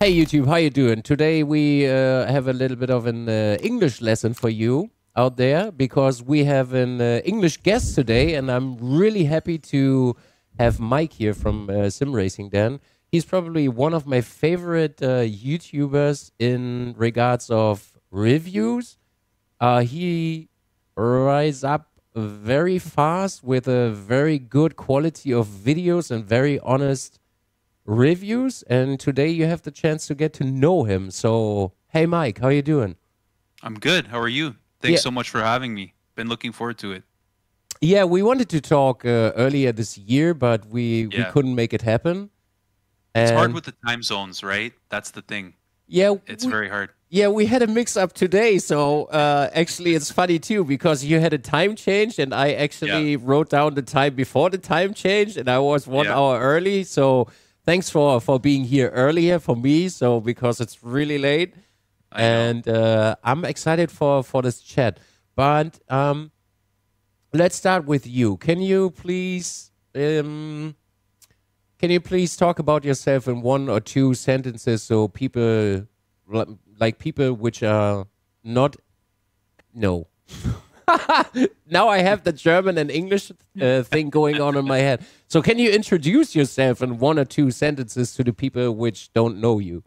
Hey YouTube, how you doing? Today we have a little bit of an English lesson for you out there because we have an English guest today, and I'm really happy to have Mike here from SimRacingDen. He's probably one of my favorite YouTubers in regards of reviews. He rise up very fast with a very good quality of videos and very honest reviews, and today you have the chance to get to know him. So hey Mike, how you doing? I'm good. How are you? Thanks so much for having me. Been looking forward to it. Yeah, we wanted to talk earlier this year, but we couldn't make it happen. It's hard with the time zones, right? That's the thing. Yeah, it's very hard. Yeah, we had a mix-up today, so actually it's funny too, because you had a time change, and I actually wrote down the time before the time change, and I was 1 hour early, so thanks for being here earlier for me, so because it's really late. And I'm excited for this chat. But let's start with you. Can you please talk about yourself in 1 or 2 sentences so people which are not no. Now I have the German and English thing going on in my head. So can you introduce yourself in 1 or 2 sentences to the people which don't know you?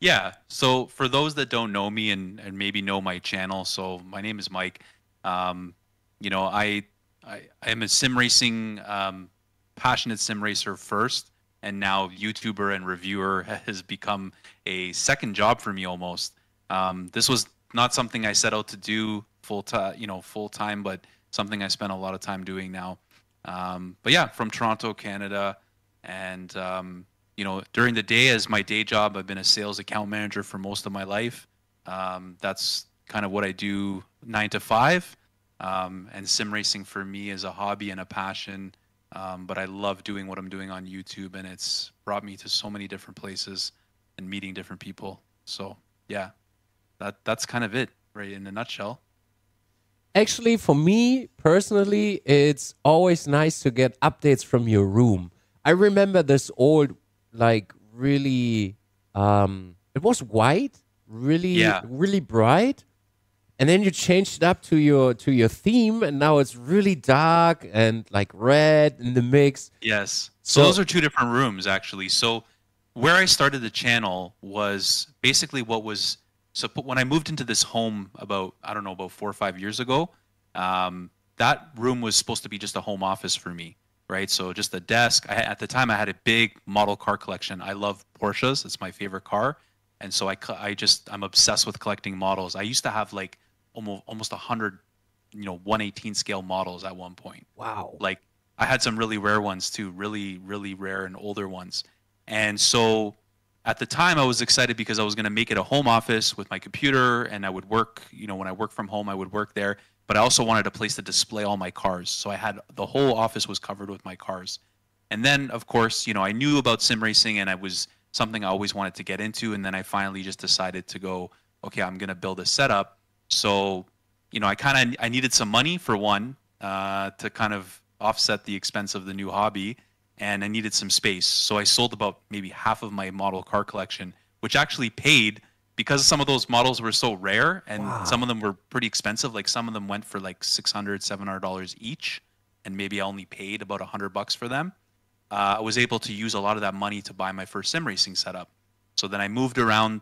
Yeah. So for those that don't know me and maybe know my channel, so my name is Mike. You know, I am a sim racing passionate sim racer first, and now YouTuber and reviewer has become a second job for me almost. This was not something I set out to do full time, but something I spend a lot of time doing now. But yeah, from Toronto, Canada, and you know, during the day as my day job, I've been a sales account manager for most of my life. That's kind of what I do 9 to 5. And sim racing for me is a hobby and a passion. But I love doing what I'm doing on YouTube, and it's brought me to so many different places and meeting different people. So yeah, that's kind of it, right, in a nutshell. Actually, for me personally, it's always nice to get updates from your room. I remember this old, like, really, it was white, really bright. And then you changed it up to your theme, and now it's really dark and like red in the mix. Yes. So those are 2 different rooms, actually. So where I started the channel was basically so when I moved into this home about 4 or 5 years ago, that room was supposed to be just a home office for me, right? So just a desk. At the time, I had a big model car collection. I love Porsches. It's my favorite car. And so I'm obsessed with collecting models. I used to have like almost 100, 1/18 scale models at one point. Wow. Like I had some really rare ones too, really, really rare and older ones. And so at the time I was excited because I was going to make it a home office with my computer, and I would work, when I work from home, I would work there. But I also wanted a place to display all my cars. So I had the whole office was covered with my cars. And then of course, I knew about sim racing, and it was something I always wanted to get into. And then I finally just decided to go, okay, I'm going to build a setup. So, I needed some money for one, to kind of offset the expense of the new hobby, and I needed some space. So I sold about maybe half of my model car collection, which actually paid because some of those models were so rare, and some of them were pretty expensive. Like some of them went for like $600, $700 each, and maybe I only paid about $100 for them. I was able to use a lot of that money to buy my first sim racing setup. So then I moved around,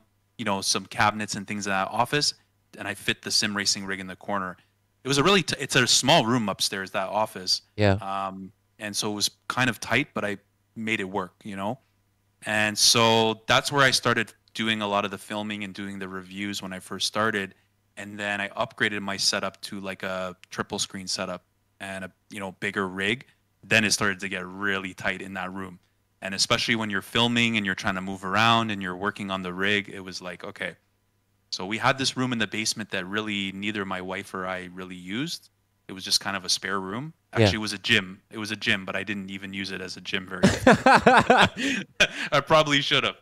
some cabinets and things in that office, and I fit the sim racing rig in the corner. It was it's a small room upstairs, that office. Yeah. And so it was kind of tight, but I made it work, And so that's where I started doing a lot of the filming and doing the reviews when I first started. And then I upgraded my setup to like a triple screen setup and a, bigger rig. Then it started to get really tight in that room. And especially when you're filming and you're trying to move around and you're working on the rig, it was like, okay. So we had this room in the basement that really neither my wife or I really used. It was just kind of a spare room. Actually, it was a gym. It was a gym, but I didn't even use it as a gym very often. I probably should have.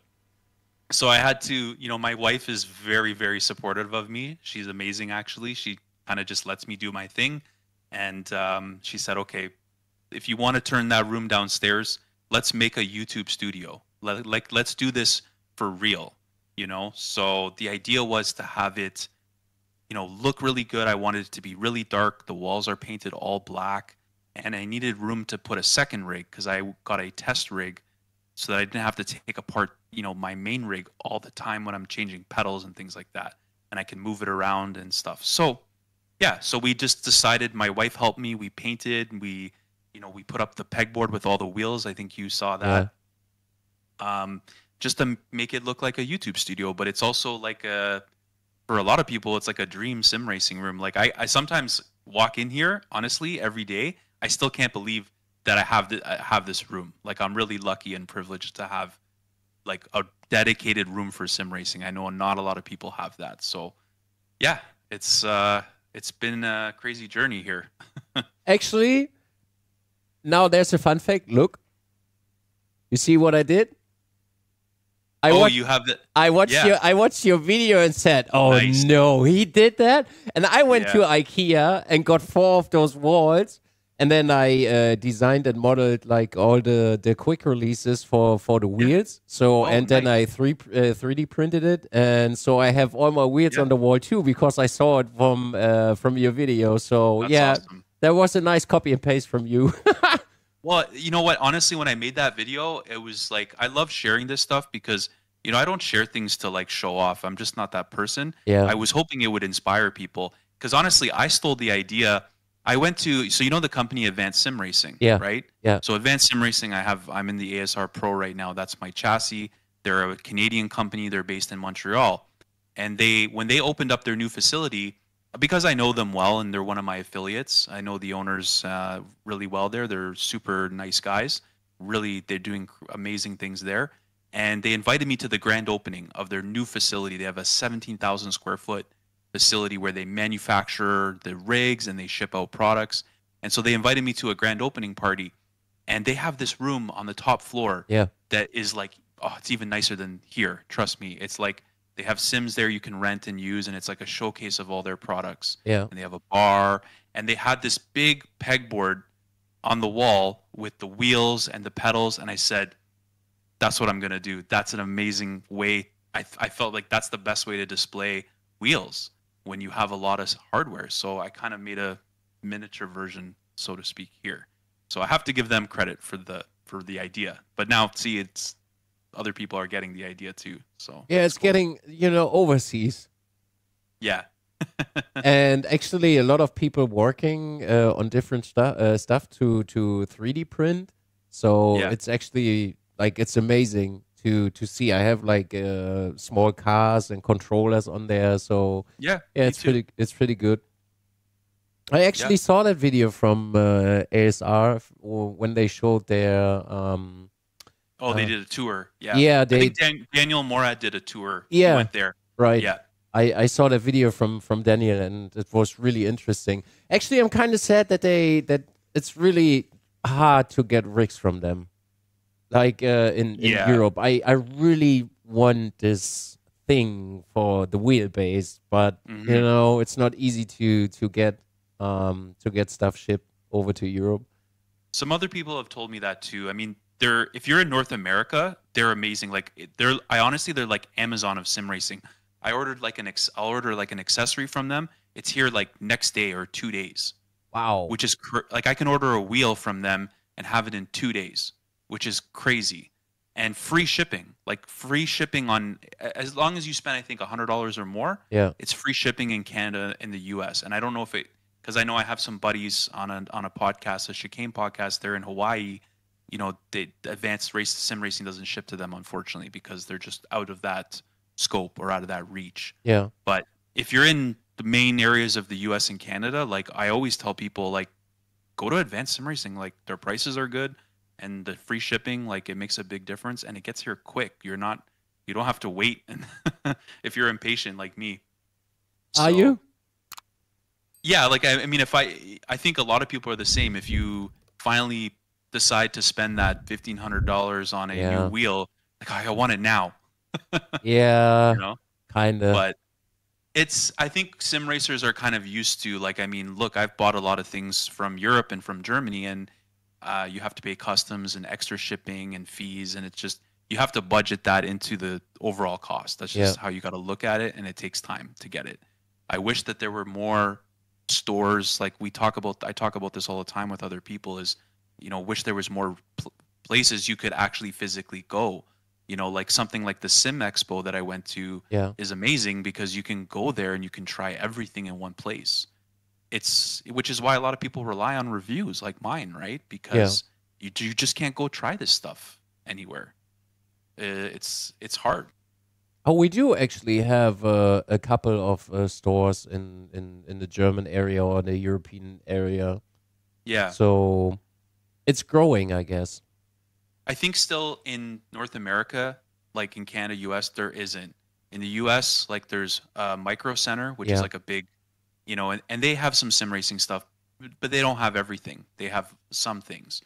So I had to, my wife is very, very supportive of me. She's amazing, actually. She kind of just lets me do my thing. And she said, okay, if you want to turn that room downstairs, let's make a YouTube studio. Let's do this for real, you know? So the idea was to have it, you know, look really good. I wanted it to be really dark. The walls are painted all black, and I needed room to put a second rig because I got a test rig so that I didn't have to take apart, you know, my main rig all the time when I'm changing pedals and things like that. And I can move it around and stuff. So yeah, so we just decided, my wife helped me, we painted, we, you know, we put up the pegboard with all the wheels. I think you saw that. Just to make it look like a YouTube studio, but it's also like a, for a lot of people, it's like a dream sim racing room. Like I sometimes walk in here, honestly, every day, I still can't believe that I have this room. Like, I'm really lucky and privileged to have like a dedicated room for sim racing. I know not a lot of people have that. So yeah, it's been a crazy journey here. Actually, now there's a fun fact. Look, you see what I did? You have the. I watched your video and said, "Oh Nice. no, he did that!" And I went to IKEA and got 4 of those walls, and then I designed and modeled like all the quick releases for the wheels. So then I 3D printed it, and so I have all my wheels on the wall too because I saw it from your video. So That's awesome. that was a nice copy and paste from you. Well, you know what? Honestly, when I made that video, it was like, I love sharing this stuff because, you know, I don't share things to like show off. I'm just not that person. Yeah. I was hoping it would inspire people because honestly, I stole the idea. I went to, so you know the company Advanced Sim Racing, right? Yeah. So Advanced Sim Racing, I'm in the ASR Pro right now. That's my chassis. They're a Canadian company. They're based in Montreal. And when they opened up their new facility, because I know them well and they're one of my affiliates, I know the owners really well there. They're super nice guys. Really, they're doing amazing things there. And they invited me to the grand opening of their new facility. They have a 17,000 square foot facility where they manufacture the rigs and they ship out products. And so they invited me to a grand opening party. And they have this room on the top floor that is like, oh, it's even nicer than here. Trust me. It's like, they have sims there you can rent and use, and it's like a showcase of all their products. Yeah. And they have a bar, and they had this big pegboard on the wall with the wheels and the pedals, and I said, that's what I'm going to do. That's an amazing way. I felt like that's the best way to display wheels when you have a lot of hardware. So I kind of made a miniature version, so to speak, here. So I have to give them credit for the idea. But now, see, it's other people are getting the idea too. So yeah, it's getting, you know, overseas. Yeah. And actually a lot of people working on different stuff to 3D print. So it's actually like, it's amazing to see. I have like small cars and controllers on there. So it's pretty good. I actually saw that video from ASR when they showed their they did a tour. Yeah. Yeah, I think Daniel Morad did a tour. Yeah. He went there. Right. Yeah. I saw that video from Daniel, and it was really interesting. Actually, I'm kind of sad that it's really hard to get rigs from them. Like in Europe, I really want this thing for the wheelbase, but you know, it's not easy to get stuff shipped over to Europe. Some other people have told me that too. I mean, if you're in North America, they're amazing. Like they're like Amazon of sim racing. I'll order like an accessory from them. It's here like next day or 2 days. Wow. Which is like, I can order a wheel from them and have it in 2 days, which is crazy. And free shipping, on, as long as you spend, I think, $100 or more. Yeah. It's free shipping in Canada and the US. And I don't know if because I know I have some buddies on a podcast, a chicane podcast. They're in Hawaii. You know, the advanced sim racing doesn't ship to them, unfortunately, because they're just out of that scope or out of that reach. Yeah. But if you're in the main areas of the US and Canada, like, I always tell people, like, go to Advanced Sim Racing. Like, their prices are good, and the free shipping, like, it makes a big difference, and it gets here quick. You don't have to wait if you're impatient like me. Are you? Yeah, like, I mean, I think a lot of people are the same. If you finally decide to spend that $1,500 on a new wheel, like, I want it now. Yeah, you know? kind of. But I think sim racers are kind of used to, like, I mean, look, I've bought a lot of things from Europe and from Germany, and you have to pay customs and extra shipping and fees, and it's just, you have to budget that into the overall cost. That's just how you got to look at it, and it takes time to get it. I wish that there were more stores, like I talk about this all the time with other people, is, you know, wish there was more places you could actually physically go. You know, like something like the Sim Expo that I went to is amazing because you can go there and you can try everything in one place. Which is why a lot of people rely on reviews like mine, right? Because you just can't go try this stuff anywhere. It's hard. Oh, we do actually have a couple of stores in the German area or the European area. Yeah. So it's growing, I guess. I think still in North America, like in Canada, US, there isn't. In the US, like there's Micro Center, which is like a big, you know, and they have some sim racing stuff, but they don't have everything. They have some things.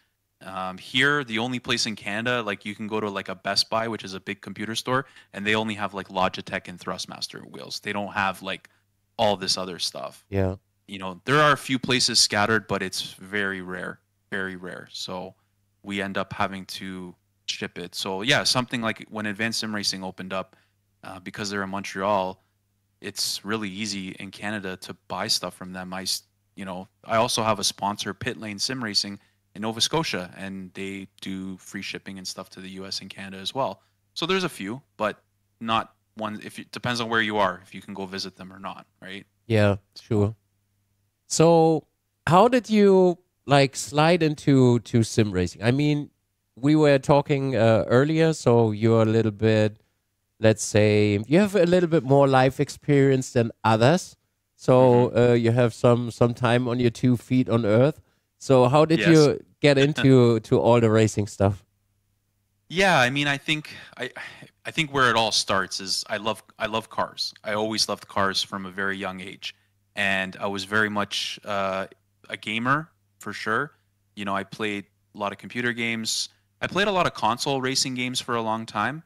Here, the only place in Canada, like you can go to like a Best Buy, which is a big computer store, and they only have like Logitech and Thrustmaster wheels. They don't have like all this other stuff. Yeah. You know, there are a few places scattered, but it's very rare, very rare. So we end up having to ship it. So yeah, something like when Advanced Sim Racing opened up, because they're in Montreal, it's really easy in Canada to buy stuff from them. I also have a sponsor, Pit Lane Sim Racing, in Nova Scotia, and they do free shipping and stuff to the US and Canada as well. So there's a few, but not one. It depends on where you are, if you can go visit them or not, right? Yeah, sure. So how did you like slide into sim racing? I mean, we were talking earlier, so you're a little bit, let's say, you have a little bit more life experience than others. So you have some time on your 2 feet on Earth. So how did you get into all the racing stuff? Yeah, I mean, I think where it all starts is I love cars. I always loved cars from a very young age, and I was very much a gamer for sure. You know, I played a lot of computer games. I played a lot of console racing games for a long time.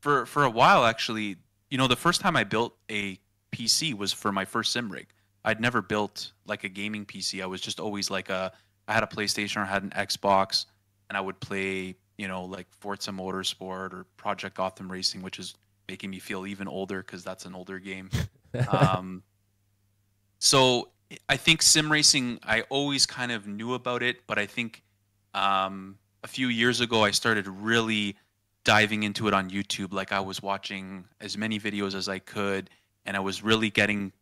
For a while, actually, you know, the first time I built a PC was for my first sim rig. I'd never built like a gaming PC. I was just always like I had a PlayStation or I had an Xbox, and I would play, you know, like Forza Motorsport or Project Gotham Racing, which is making me feel even older because that's an older game. So I think sim racing, I always kind of knew about it, but I think a few years ago I started really diving into it on YouTube. Like I was watching as many videos as I could, and I was really getting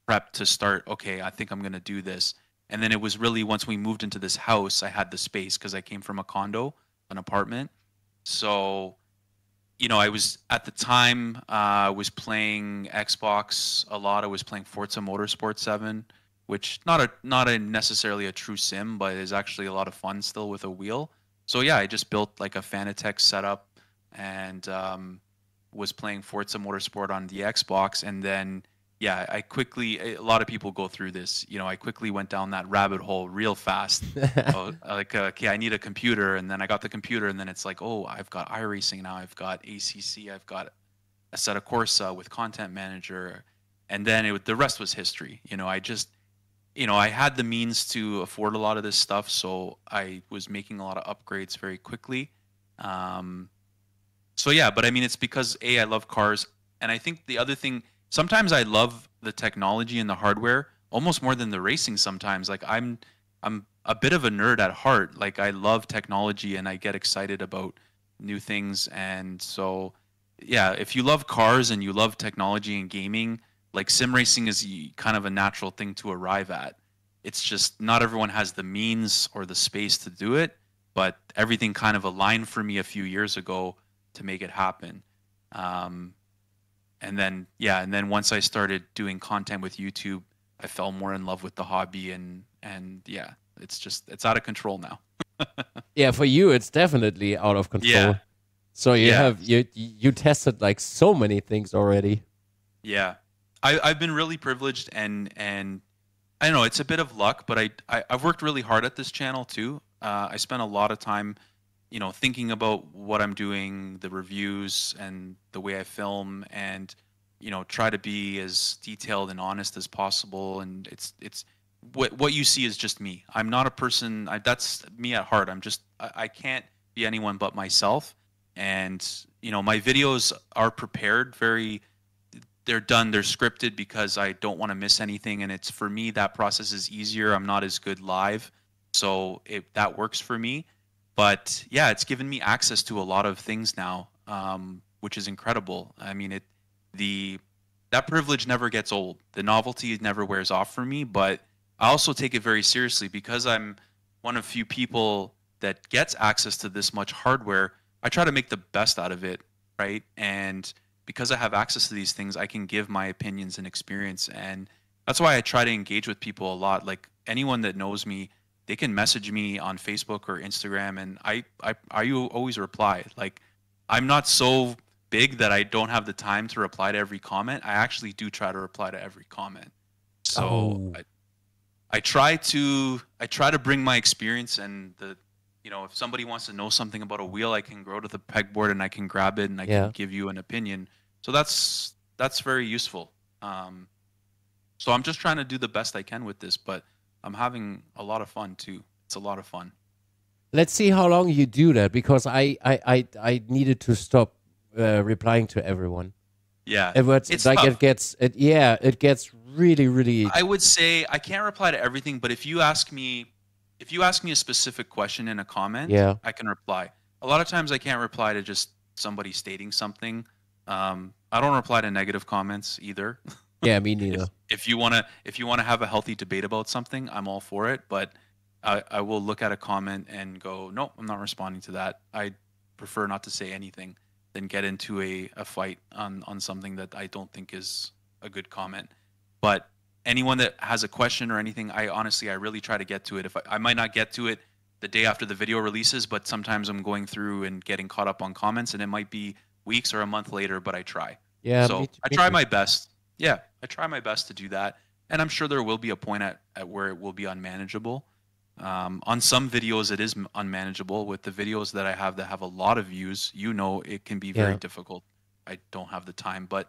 prepped to start, okay, I think I'm going to do this. And then it was really once we moved into this house, I had the space because I came from a condo, an apartment. So, you know, I was at the time, I was playing Xbox a lot. I was playing Forza Motorsport 7, which not a necessarily a true sim, but is actually a lot of fun still with a wheel. So yeah, I just built like a Fanatec setup and was playing Forza Motorsport on the Xbox, and then yeah, a lot of people go through this. You know, I quickly went down that rabbit hole real fast. Okay, I need a computer, and then I got the computer, and then it's like, oh, I've got iRacing now, I've got ACC, I've got Assetto Corsa with Content Manager, and then the rest was history. You know, I had the means to afford a lot of this stuff, so I was making a lot of upgrades very quickly. So yeah, but I mean, it's because I love cars, and I think the other thing. Sometimes I love the technology and the hardware almost more than the racing sometimes. Like I'm a bit of a nerd at heart. Like I love technology and I get excited about new things. And so, yeah, if you love cars and you love technology and gaming, like sim racing is kind of a natural thing to arrive at. It's just not everyone has the means or the space to do it, but everything kind of aligned for me a few years ago to make it happen. And then once I started doing content with YouTube, I fell more in love with the hobby, and yeah, it's out of control now. Yeah, for you, it's definitely out of control. Yeah. So you tested like so many things already. Yeah, I've been really privileged, and I don't know, it's a bit of luck, but I've worked really hard at this channel too. I spent a lot of time, you know, thinking about what I'm doing, the reviews and the way I film, and, you know, try to be as detailed and honest as possible. And it's what you see is just me. I'm not a person, that's me at heart. I can't be anyone but myself. And my videos are prepared they're done, they're scripted because I don't want to miss anything, and it's, for me, that process is easier. I'm not as good live, so that works for me. But yeah, it's given me access to a lot of things now, which is incredible. I mean, that privilege never gets old. The novelty never wears off for me, but I also take it very seriously because I'm one of few people that gets access to this much hardware. I try to make the best out of it, right? And because I have access to these things, I can give my opinions and experience. And that's why I try to engage with people a lot. Like, anyone that knows me, they can message me on Facebook or Instagram, and I always reply. Like, I'm not so big that I don't have the time to reply to every comment. I actually do try to reply to every comment. So I try to bring my experience, and if somebody wants to know something about a wheel, I can go to the pegboard and I can grab it and I can give you an opinion. So that's very useful. So I'm just trying to do the best I can with this, but I'm having a lot of fun too. It's a lot of fun. Let's see how long you do that, because I needed to stop replying to everyone. Yeah, it's like tough. It gets really, really. I would say I can't reply to everything, but if you ask me a specific question in a comment, I can reply. A lot of times I can't reply to just somebody stating something. I don't reply to negative comments either. Yeah, me neither. If you wanna have a healthy debate about something, I'm all for it. But I will look at a comment and go, no, I'm not responding to that. I prefer not to say anything than get into a fight on something that I don't think is a good comment. But anyone that has a question or anything, I really try to get to it. If I might not get to it the day after the video releases, but sometimes I'm going through and getting caught up on comments, and it might be weeks or a month later, but I try. Yeah. So I try my best. Yeah, I try my best to do that. And I'm sure there will be a point at where it will be unmanageable. On some videos, it is unmanageable. With the videos that I have that have a lot of views, it can be very difficult. I don't have the time. But,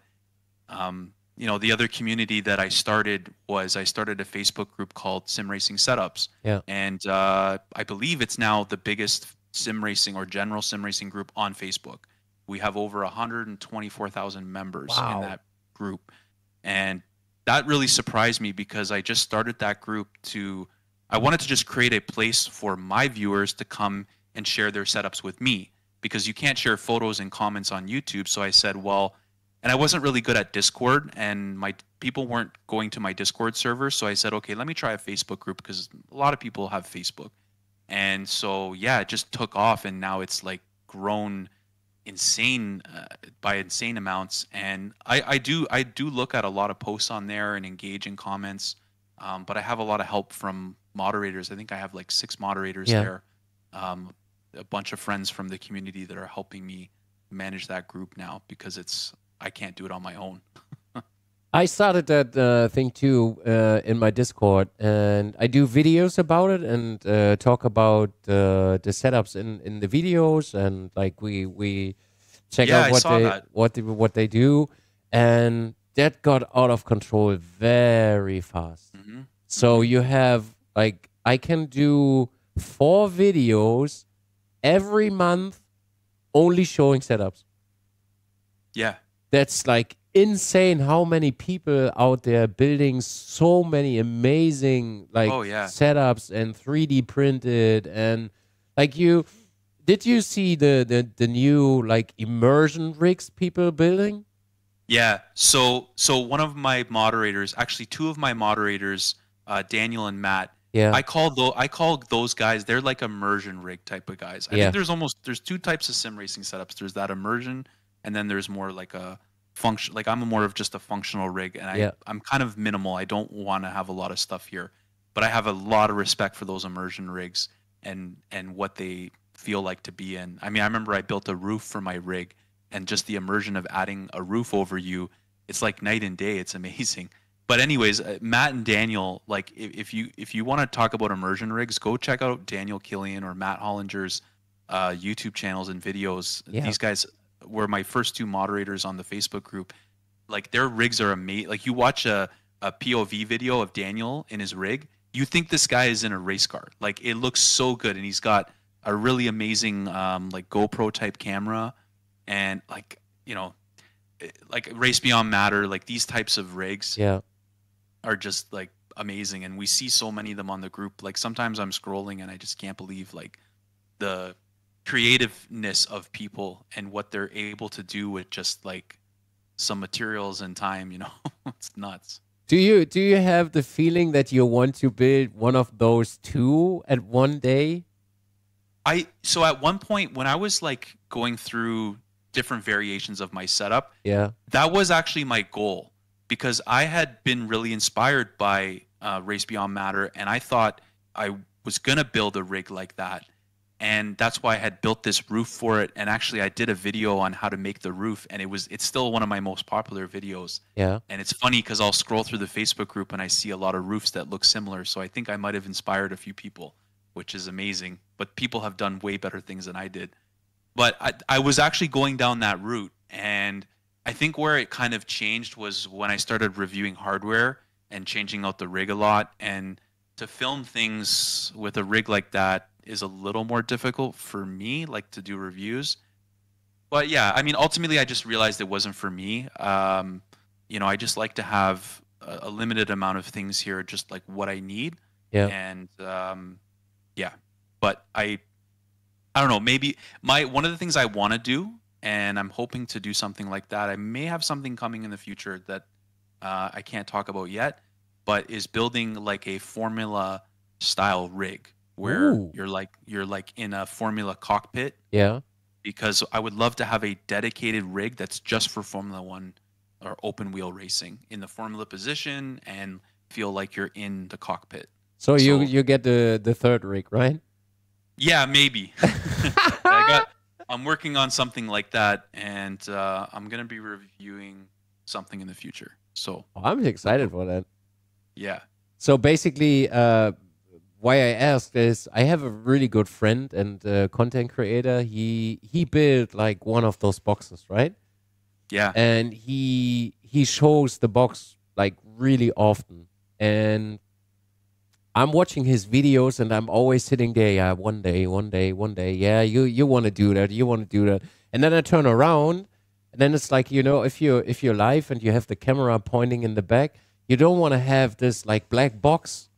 the other community that I started a Facebook group called SimRacing Setups. Yeah. And I believe it's now the biggest sim racing or general sim racing group on Facebook. We have over 124,000 members in that group. And that really surprised me because I just started that group I wanted to just create a place for my viewers to come and share their setups with me, because you can't share photos and comments on YouTube. So I said, and I wasn't really good at Discord, and my people weren't going to my Discord server. So I said, okay, let me try a Facebook group, because a lot of people have Facebook. And so, it just took off, and now it's like grown by insane amounts. And I do look at a lot of posts on there and engage in comments, but I have a lot of help from moderators. I think I have like 6 moderators there, a bunch of friends from the community that are helping me manage that group now, because I can't do it on my own. I started that thing too in my Discord, and I do videos about it and talk about the setups in the videos, and like we check out what they do, and that got out of control very fast. Mm-hmm. So you have I can do 4 videos every month only showing setups. Yeah. That's like insane how many people out there building so many amazing setups and 3D printed, and did you see the new immersion rigs people building? Yeah. So one of my moderators, actually 2 of my moderators, Daniel and Matt, I call those guys, they're like immersion rig type of guys. I think there's 2 types of sim racing setups. There's that immersion, and then there's more like a function. Like, I'm more of just a functional rig, and I'm kind of minimal. I don't want to have a lot of stuff here, but I have a lot of respect for those immersion rigs and what they feel like to be in. I mean, I remember I built a roof for my rig, and just the immersion of adding a roof over you, it's like night and day. It's amazing. But anyways, Matt and Daniel, if you want to talk about immersion rigs, go check out Daniel Killian or Matt Hollinger's YouTube channels and videos. Yeah. These guys were my first 2 moderators on the Facebook group. Like, their rigs are amazing. Like, you watch a POV video of Daniel in his rig, you think this guy is in a race car. Like, it looks so good, and he's got a really amazing like GoPro type camera, and like like Race Beyond Matter, like these types of rigs are just like amazing, and we see so many of them on the group. Like sometimes I'm scrolling and I just can't believe like the creativeness of people and what they're able to do with just like some materials and time. It's nuts. Do you have the feeling that you want to build one of those two at one day? So at one point when I was like going through different variations of my setup, that was actually my goal, because I had been really inspired by Race Beyond Matter, and I thought I was gonna build a rig like that, and that's why I had built this roof for it. And actually I did a video on how to make the roof, and it's still one of my most popular videos. And it's funny because I'll scroll through the Facebook group and I see a lot of roofs that look similar, so I think I might have inspired a few people, which is amazing. But people have done way better things than I did. But I was actually going down that route, and I think where it kind of changed was when I started reviewing hardware and changing out the rig a lot. And to film things with a rig like that is a little more difficult for me, like to do reviews. But yeah, I mean, ultimately I just realized it wasn't for me. I just like to have a limited amount of things here, just like what I need. And but I don't know, maybe one of the things I want to do, and I'm hoping to do something like that. I may have something coming in the future that I can't talk about yet, but is building like a Formula style rig where you're like in a Formula cockpit. Because I would love to have a dedicated rig that's just for Formula One or open wheel racing in the Formula position and feel like you're in the cockpit. So you get the third rig, right? Yeah, maybe. I'm working on something like that, and I'm gonna be reviewing something in the future. So I'm excited for that. Yeah. So basically, why I asked is I have a really good friend and content creator. He built like one of those boxes, right? Yeah. And he shows the box like really often, and I'm watching his videos and I'm always sitting there, yeah, one day, yeah, you want to do that, and then I turn around, and then it's like, if you're live and you have the camera pointing in the back, you don't want to have this like black box.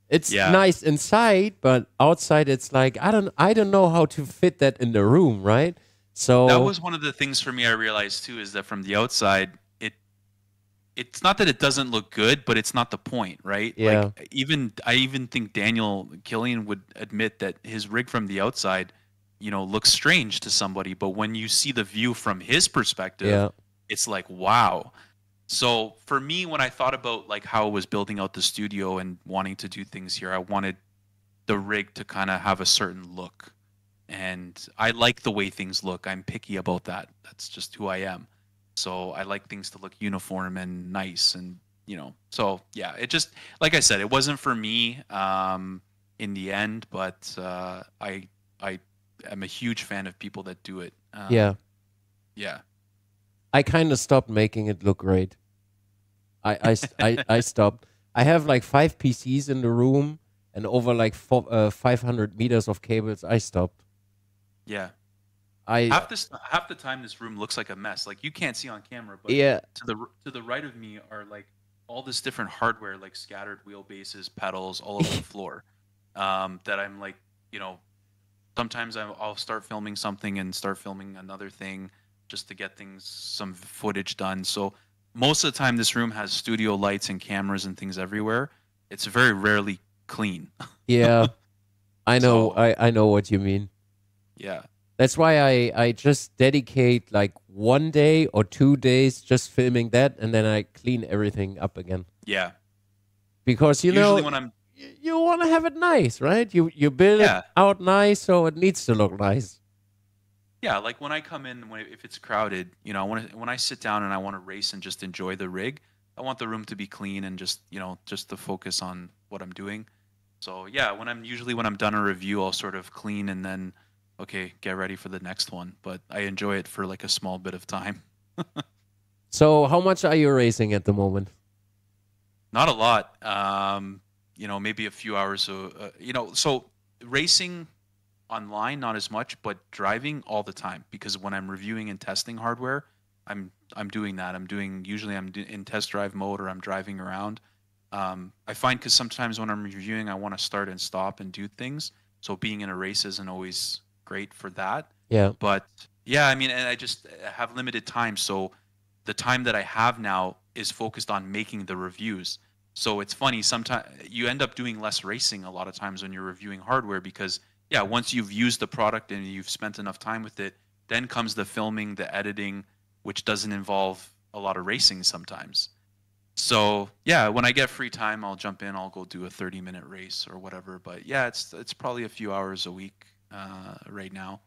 It's nice inside, but outside it's like I don't know how to fit that in the room, right? So that was one of the things for me I realized too, is that from the outside, it's not that it doesn't look good, but it's not the point, right? Yeah. Like I even think Daniel Killian would admit that his rig from the outside, looks strange to somebody, but when you see the view from his perspective, it's like, wow. So for me, when I thought about like how I was building out the studio and wanting to do things here, I wanted the rig to kind of have a certain look. And I like the way things look. I'm picky about that. That's just who I am. So I like things to look uniform and nice, and so yeah, it just, like I said, it wasn't for me in the end, but I am a huge fan of people that do it. Yeah. I kind of stopped making it look great. I stopped. I have like 5 PCs in the room and over like 500 meters of cables. I stopped. Yeah. Half the time this room looks like a mess. Like you can't see on camera, but to the right of me are like all this different hardware, like scattered wheelbases, pedals all over the floor. That I'm like, sometimes I'll start filming something and start filming another thing just to get some footage done. So most of the time this room has studio lights and cameras and things everywhere. It's very rarely clean. Yeah. I know. I know what you mean. Yeah. That's why I just dedicate like 1 day or 2 days just filming that, and then I clean everything up again. Yeah. Because usually when I'm you want to have it nice, right? You build it out nice, so it needs to look nice. Yeah, like when I come in, if it's crowded, when I sit down and I want to race and just enjoy the rig, I want the room to be clean and just to focus on what I'm doing. So yeah, when I'm done a review, I'll sort of clean and then, okay, get ready for the next one. But I enjoy it for like a small bit of time. So how much are you racing at the moment? Not a lot. Maybe a few hours. So racing online, not as much, but driving all the time, because when I'm reviewing and testing hardware, I'm doing that. Usually I'm in test drive mode, or I'm driving around. I find, because sometimes when I'm reviewing, I want to start and stop and do things. So being in a race isn't always great for that. Yeah. But yeah, I mean, and I just have limited time. So the time that I have now is focused on making the reviews. So it's funny, sometimes you end up doing less racing a lot of times when you're reviewing hardware, because yeah, once you've used the product and you've spent enough time with it, then comes the filming, the editing, which doesn't involve a lot of racing sometimes. So yeah, when I get free time, I'll jump in, I'll go do a 30-minute race or whatever. But yeah, it's probably a few hours a week right now,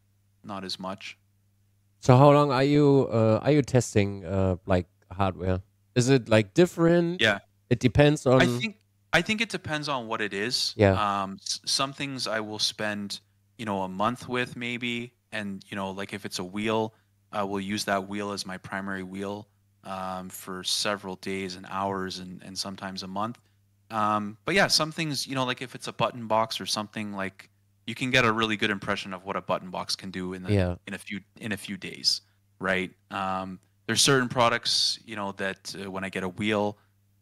not as much. So how long are you testing like hardware? Is it like different? Yeah. It depends on. I think it depends on what it is. Yeah. Some things I will spend, a month with maybe, and like if it's a wheel, I will use that wheel as my primary wheel for several days and hours and sometimes a month. But yeah, some things, like if it's a button box or something, like you can get a really good impression of what a button box can do in a few days, right? There's certain products, that when I get a wheel,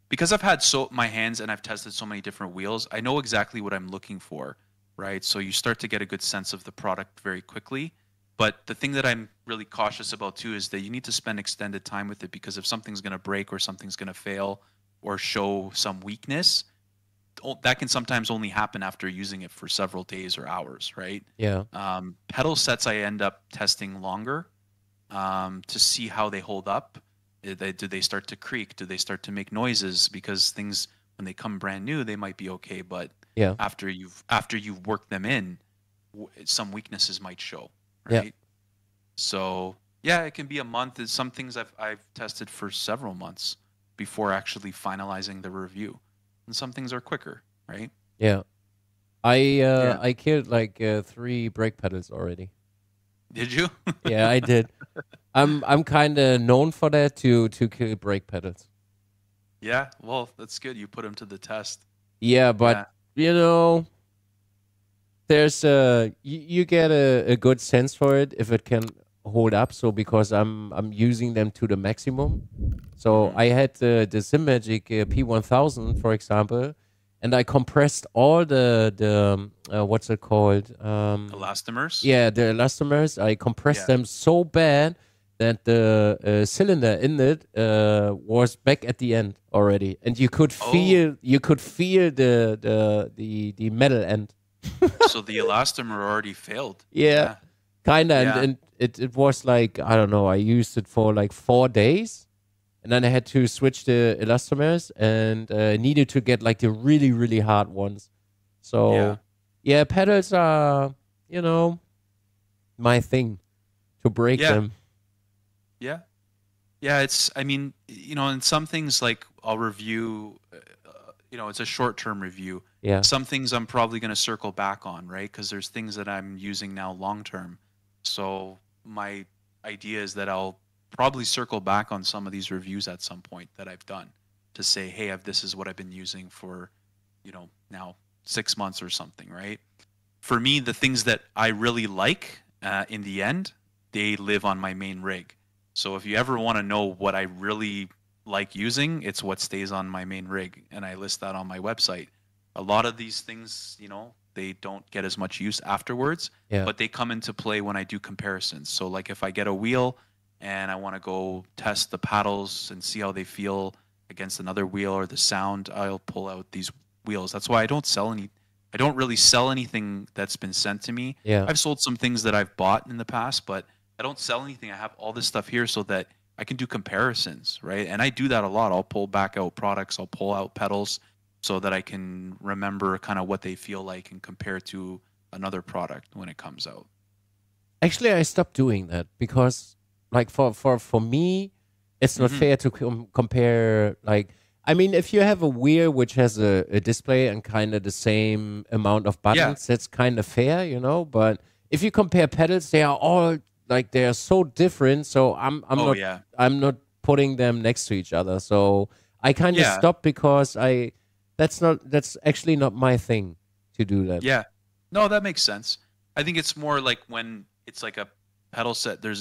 because I've had my hands and I've tested so many different wheels, I know exactly what I'm looking for, right? So you start to get a good sense of the product very quickly. But the thing that I'm really cautious about too is that you need to spend extended time with it, because if something's going to break or something's going to fail or show some weakness, that can sometimes only happen after using it for several days or hours, right? Yeah. Pedal sets I end up testing longer to see how they hold up. Do they start to creak? Do they start to make noises? Because things, when they come brand new, they might be okay, but yeah, after you've worked them in, some weaknesses might show, yeah. right? So yeah, it can be a month. Some things I've tested for several months before actually finalizing the review, and some things are quicker, right? Yeah. I killed like 3 brake pedals already. Did you? Yeah, I did. I'm kind of known for that, to kill brake pedals. Yeah, well, that's good. You put them to the test. Yeah, but there's you get a good sense for it if it can hold up. So because I'm using them to the maximum. So I had the SimRacing P1000, for example, and I compressed all the what's it called? Elastomers? Yeah, the elastomers. I compressed them so bad that the cylinder in it was back at the end already, and you could feel the metal end. So the elastomer already failed. Yeah. Kinda, and it was like, I don't know, I used it for like 4 days, and then I had to switch the elastomers, and needed to get like the really, really hard ones. So yeah, pedals are, my thing, to break them. Yeah, I mean, in some things, like I'll review, it's a short-term review. Yeah. Some things I'm probably going to circle back on, right? Because there's things that I'm using now long-term. So my idea is that I'll probably circle back on some of these reviews at some point that I've done to say, hey, this is what I've been using for, now 6 months or something, right? For me, the things that I really like, in the end, they live on my main rig. So if you ever want to know what I really like using, it's what stays on my main rig, and I list that on my website. A lot of these things, they don't get as much use afterwards, but they come into play when I do comparisons. So like if I get a wheel and I want to go test the paddles and see how they feel against another wheel or the sound, I'll pull out these wheels. That's why I don't really sell anything that's been sent to me. Yeah. I've sold some things that I've bought in the past, but I don't sell anything. I have all this stuff here so that I can do comparisons, right? And I do that a lot. I'll pull back out products. I'll pull out pedals so that I can remember kind of what they feel like and compare to another product when it comes out. Actually, I stopped doing that because, like, for me, it's not fair to compare. Like, I mean, if you have a wheel which has a display and kind of the same amount of buttons, that's kind of fair, But if you compare pedals, they are all like, they are so different. So I'm not putting them next to each other. So I kind of stopped because that's actually not my thing to do that. Yeah. No, that makes sense. I think it's more like when it's like a pedal set. They're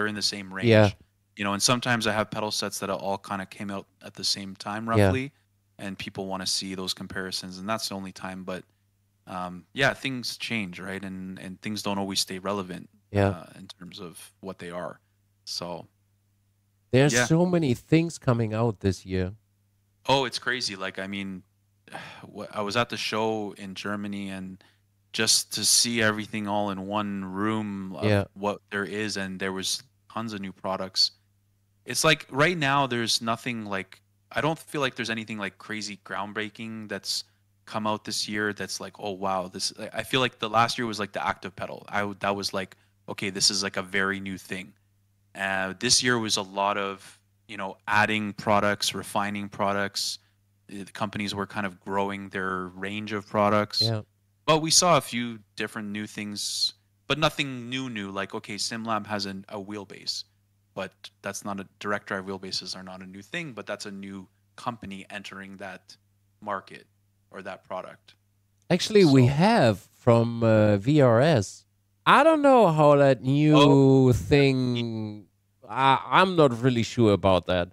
in the same range. Yeah. And sometimes I have pedal sets that all kind of came out at the same time, Yeah. roughly, and people want to see those comparisons, and that's the only time. But yeah, things change, right? And things don't always stay relevant. Yeah. In terms of what they are. So There's yeah. so many things coming out this year. Oh, it's crazy. Like, I mean, I was at the show in Germany, and just to see everything all in one room of Yeah. what there is, and there was tons of new products. It's like right now there's nothing like, I don't feel like there's anything like crazy groundbreaking that's come out this year that's like, oh wow, this, I feel like the last year was like the active pedal. That was like, okay, this is like a very new thing. This year was a lot of, adding products, refining products. The companies were kind of growing their range of products. Yeah. But we saw a few different new things, but nothing new. Like, okay, SimLab has a wheelbase, but that's not a direct drive wheelbases are not a new thing, but that's a new company entering that market or that product. Actually, we have from VRS. I don't know how that new thing. I'm not really sure about that.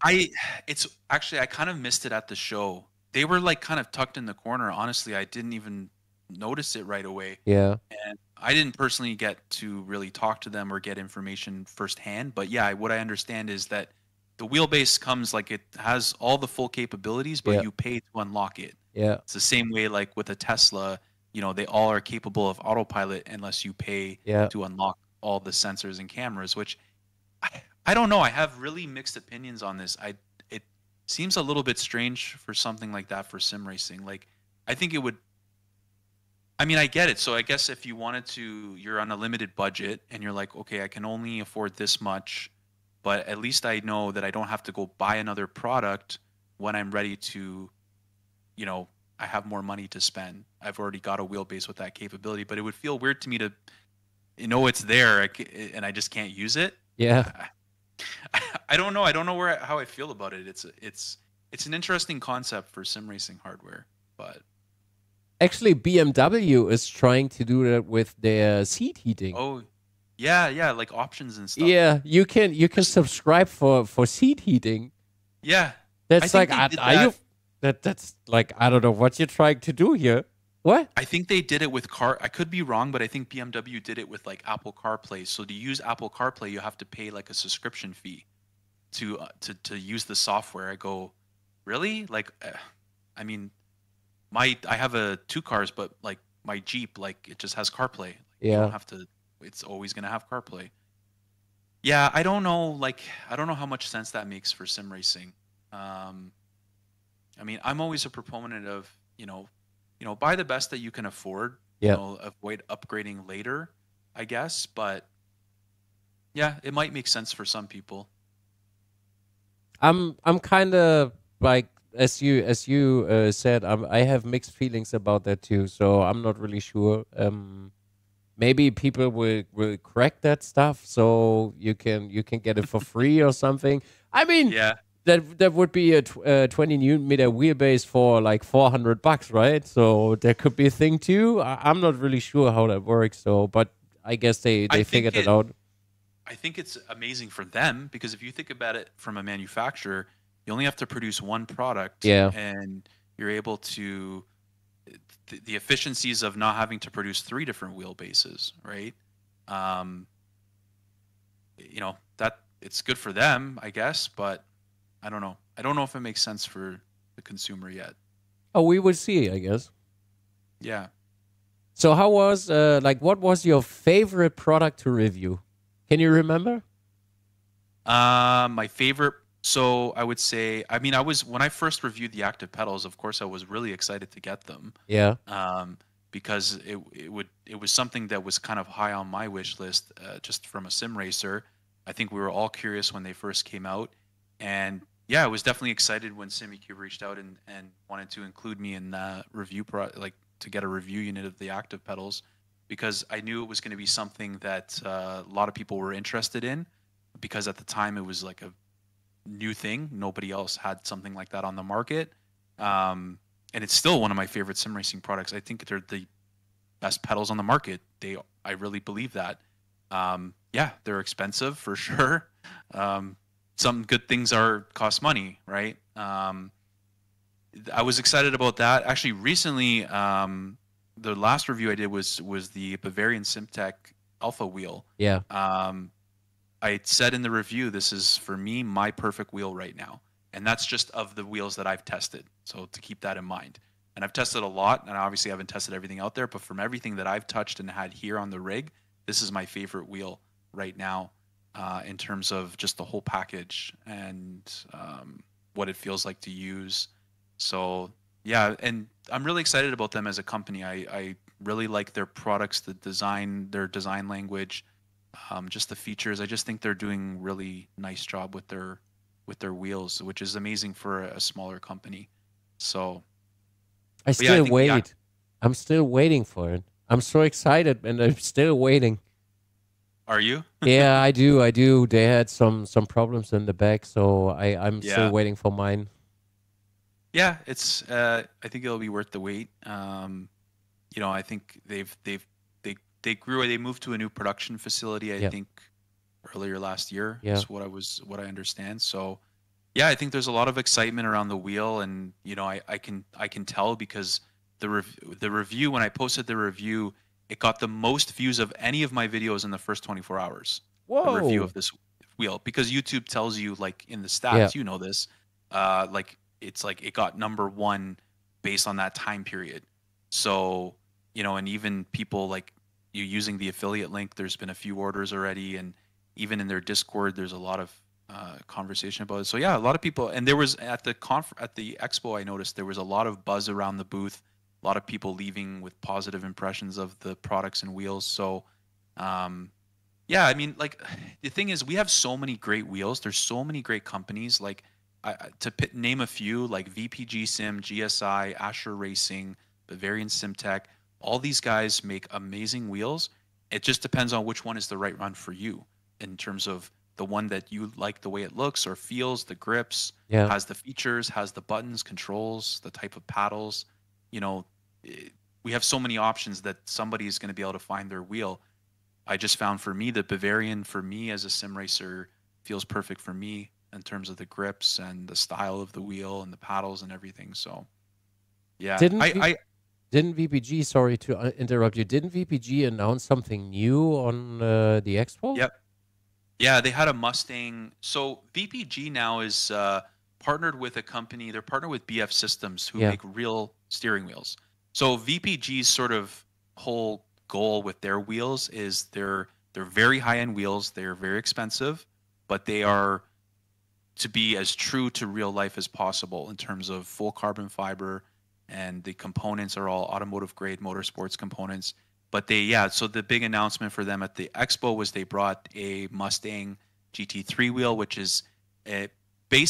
It's actually, I kind of missed it at the show. They were like kind of tucked in the corner. Honestly, I didn't even notice it right away. Yeah. And I didn't personally get to really talk to them or get information firsthand. But yeah, what I understand is that the wheelbase comes like it has all the full capabilities, but you pay to unlock it. Yeah. It's the same way like with a Tesla, they all are capable of autopilot unless you pay to unlock all the sensors and cameras, which I don't know. I have really mixed opinions on this. It seems a little bit strange for something like that for sim racing. Like, I think it would, I mean, I get it. So I guess if you wanted to, you're on a limited budget and you're like, okay, I can only afford this much, but at least I know that I don't have to go buy another product when I'm ready to, I have more money to spend. I've already got a wheelbase with that capability, but it would feel weird to me to, it's there and I just can't use it. Yeah. I don't know. I don't know how I feel about it. It's an interesting concept for sim racing hardware, but actually BMW is trying to do that with their seat heating. Oh, yeah, like options and stuff. Yeah, you can subscribe for seat heating. Yeah, that's like that's like, I don't know what you're trying to do here. What? I think they did it with I could be wrong, but I think BMW did it with like Apple CarPlay. So to use Apple CarPlay, you have to pay like a subscription fee to use the software. I go, really? Like, I mean, I have 2 cars, but like my Jeep, like it just has CarPlay. Yeah. You don't have to. It's always gonna have CarPlay. Yeah, I don't know. Like, I don't know how much sense that makes for sim racing. I mean, I'm always a proponent of buy the best that you can afford. Yeah. Avoid upgrading later, I guess. But yeah, it might make sense for some people. I'm kind of like, as you said, I have mixed feelings about that too. So I'm not really sure. Maybe people will crack that stuff so you can get it for free or something. I mean, yeah. That would be a 20 Newton meter wheelbase for like $400, right? So there could be a thing too. I'm not really sure how that works. So, but I guess they figured it out. I think it's amazing for them because if you think about it from a manufacturer, you only have to produce one product. Yeah. And you're able to the efficiencies of not having to produce 3 different wheelbases, right? That it's good for them, I guess, but I don't know. I don't know if it makes sense for the consumer yet. Oh, we will see, I guess. Yeah. So how was, what was your favorite product to review? Can you remember? My favorite, so I would say, I mean, when I first reviewed the active pedals, of course, I was really excited to get them. Yeah. Because it was something that was kind of high on my wish list, just from a sim racer. I think we were all curious when they first came out. And yeah, I was definitely excited when SimiCube reached out and wanted to include me in review to get a review unit of the active pedals, because I knew it was going to be something that a lot of people were interested in, because at the time it was like a new thing. Nobody else had something like that on the market. And it's still one of my favorite sim racing products. I think they're the best pedals on the market. I really believe that. Yeah, they're expensive for sure. Some good things cost money, right? I was excited about that. Actually, recently, the last review I did was the 𝗬𝗢𝗪𝗬𝗔𝗬𝗪 Alpha wheel. Yeah. I said in the review, this is, for me, my perfect wheel right now. And that's just of the wheels that I've tested. So to keep that in mind. And I've tested a lot, and obviously I haven't tested everything out there, but from everything that I've touched and had here on the rig, this is my favorite wheel right now, in terms of just the whole package and what it feels like to use. So yeah, and I'm really excited about them as a company. I really like their products, the design, their design language, just the features. I just think they're doing really nice job with their wheels, which is amazing for a smaller company. So I still wait. Yeah. I'm still waiting for it. I'm so excited, and I'm still waiting. Are you? Yeah, I do. They had some problems in the back, so I'm still waiting for mine. Yeah, it's. I think it'll be worth the wait. You know, I think they moved to a new production facility. I think earlier last year. Yeah. Is what I understand. So yeah, I think there's a lot of excitement around the wheel, and you know, I can tell because the review, when I posted the review, it got the most views of any of my videos in the first 24 hours. Whoa. The review of this wheel, because YouTube tells you, like, in the stats, you know this, like it's like it got #1 based on that time period. So, you know, and even people like you using the affiliate link, there's been a few orders already, and even in their Discord, there's a lot of conversation about it. So yeah, a lot of people, and there was at the expo, I noticed there was a lot of buzz around the booth, a lot of people leaving with positive impressions of the products and wheels. So yeah, I mean, like, the thing is, we have so many great wheels. There's so many great companies. Like, name a few, like VPG Sim, GSI, Asher Racing, Bavarian SimTech. All these guys make amazing wheels. It just depends on which one is the right run for you, in terms of the one that you like the way it looks or feels, the grips, has the features, has the buttons, controls, the type of paddles. You know, we have so many options that somebody is going to be able to find their wheel. I just found, for me, the Bavarian, for me as a sim racer, feels perfect for me in terms of the grips and the style of the wheel and the paddles and everything. So yeah, didn't VPG, sorry to interrupt you, didn't VPG announce something new on the expo? Yep. Yeah, they had a Mustang. So VPG now is partnered with a company. They're partnered with BF Systems, who make real steering wheels. So VPG's sort of whole goal with their wheels is they're very high-end wheels. They're very expensive, but they are to be as true to real life as possible in terms of full carbon fiber, and the components are all automotive grade motorsports components. But so the big announcement for them at the expo was they brought a Mustang GT3 wheel, which is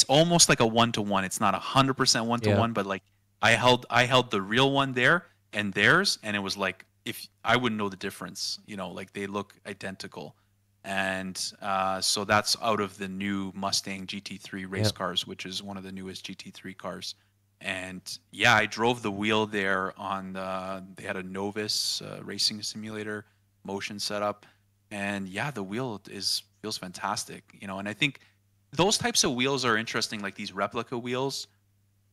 almost like a 1-to-1. It's not 100% 1-to-1, but like I held the real one there and theirs, and it was like, if I wouldn't know the difference, you know, like they look identical. And so that's out of the new Mustang GT3 race cars, which is one of the newest GT3 cars. And yeah, I drove the wheel there on they had a Novus racing simulator motion setup, and yeah, the wheel feels fantastic, you know. And I think those types of wheels are interesting, like these replica wheels.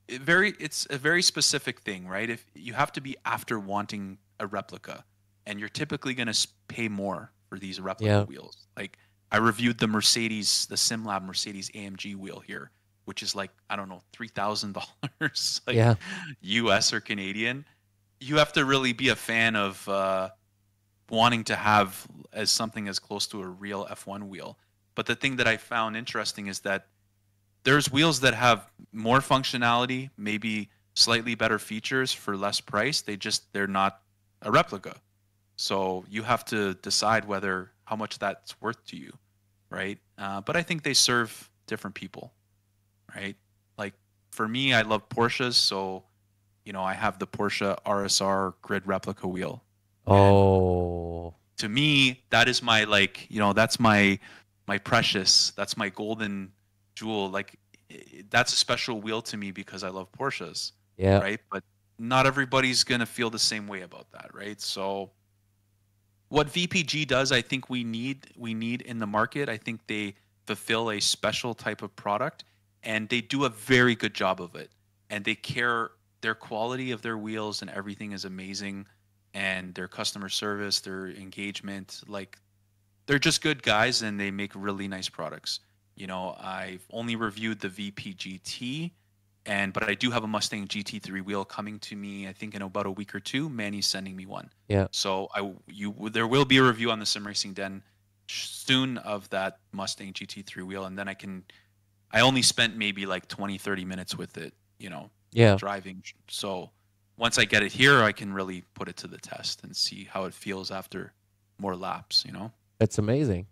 It's a very specific thing, right? If you have to be after wanting a replica, and you're typically going to pay more for these replica wheels. Like, I reviewed the SimLab Mercedes AMG wheel here, which is like, I don't know, $3,000, like US or Canadian. You have to really be a fan of wanting to have something as close to a real F1 wheel. But the thing that I found interesting is that there's wheels that have more functionality, maybe slightly better features for less price. They're not a replica. So you have to decide how much that's worth to you, right? But I think they serve different people, right? Like, for me, I love Porsches, so, you know, I have the Porsche RSR grid replica wheel. Oh. And to me, that is my, like, you know, that's my precious, that's my golden jewel. Like, that's a special wheel to me because I love Porsches, right? But not everybody's gonna feel the same way about that, right? So what VPG does, I think we need in the market. I think they fulfill a special type of product, and they do a very good job of it. And they care. Their quality of their wheels and everything is amazing, and their customer service, their engagement, like they're just good guys, and they make really nice products. You know, I've only reviewed the VPGT, but I do have a Mustang GT3 wheel coming to me. I think in about a week or two. Manny's sending me one. Yeah. So there will be a review on the SimRacingDen soon of that Mustang GT3 wheel, and then I only spent maybe like 20-30 minutes with it, you know, driving. So once I get it here, I can really put it to the test and see how it feels after more laps, you know. That's amazing.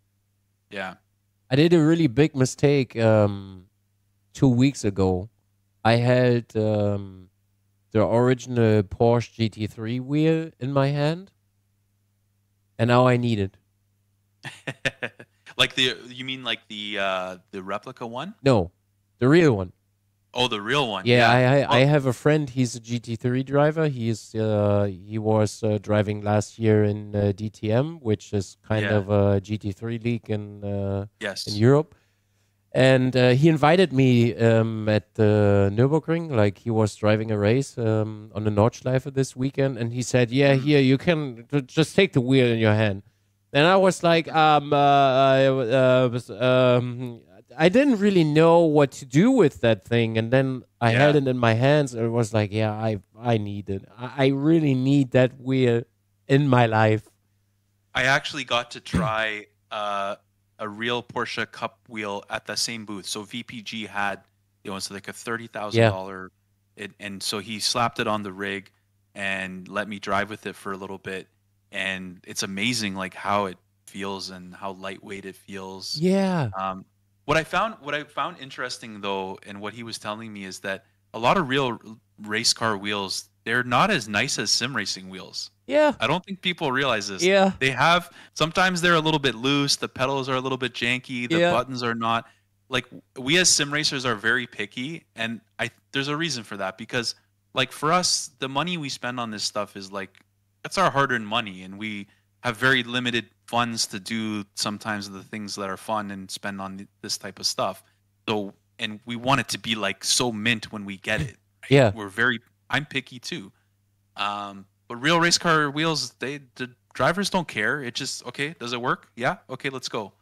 Yeah. I did a really big mistake 2 weeks ago. I had the original Porsche GT3 wheel in my hand, and now I need it. Like you mean like the replica one? No, the real one. Oh, the real one. Yeah, I have a friend. He's a GT3 driver. He was driving last year in DTM, which is kind of a GT3 league in Europe. And he invited me at the Nürburgring, like he was driving a race on the Nordschleife this weekend, and he said, "Yeah, here you can just take the wheel in your hand." And I was like, I didn't really know what to do with that thing, and then I held it in my hands, and it was like, yeah, I need it. I really need that wheel in my life. I actually got to try a real Porsche Cup wheel at the same booth. So VPG had, you know, it's like a $30,000, and so he slapped it on the rig and let me drive with it for a little bit, and it's amazing, like how it feels and how lightweight it feels. Yeah. What I found interesting though, and what he was telling me, is that a lot of real race car wheels, they're not as nice as sim racing wheels. Yeah. I don't think people realize this. Yeah. Sometimes they're a little bit loose, the pedals are a little bit janky, the buttons are not. Like, we as sim racers are very picky, and there's a reason for that, because like for us, the money we spend on this stuff is like, that's our hard-earned money, and we have very limited funds to do sometimes the things that are fun and spend on this type of stuff. So, and we want it to be like so mint when we get it. Right? Yeah. I'm picky too. But real race car wheels, the drivers don't care. It just, okay, does it work? Yeah. Okay, let's go.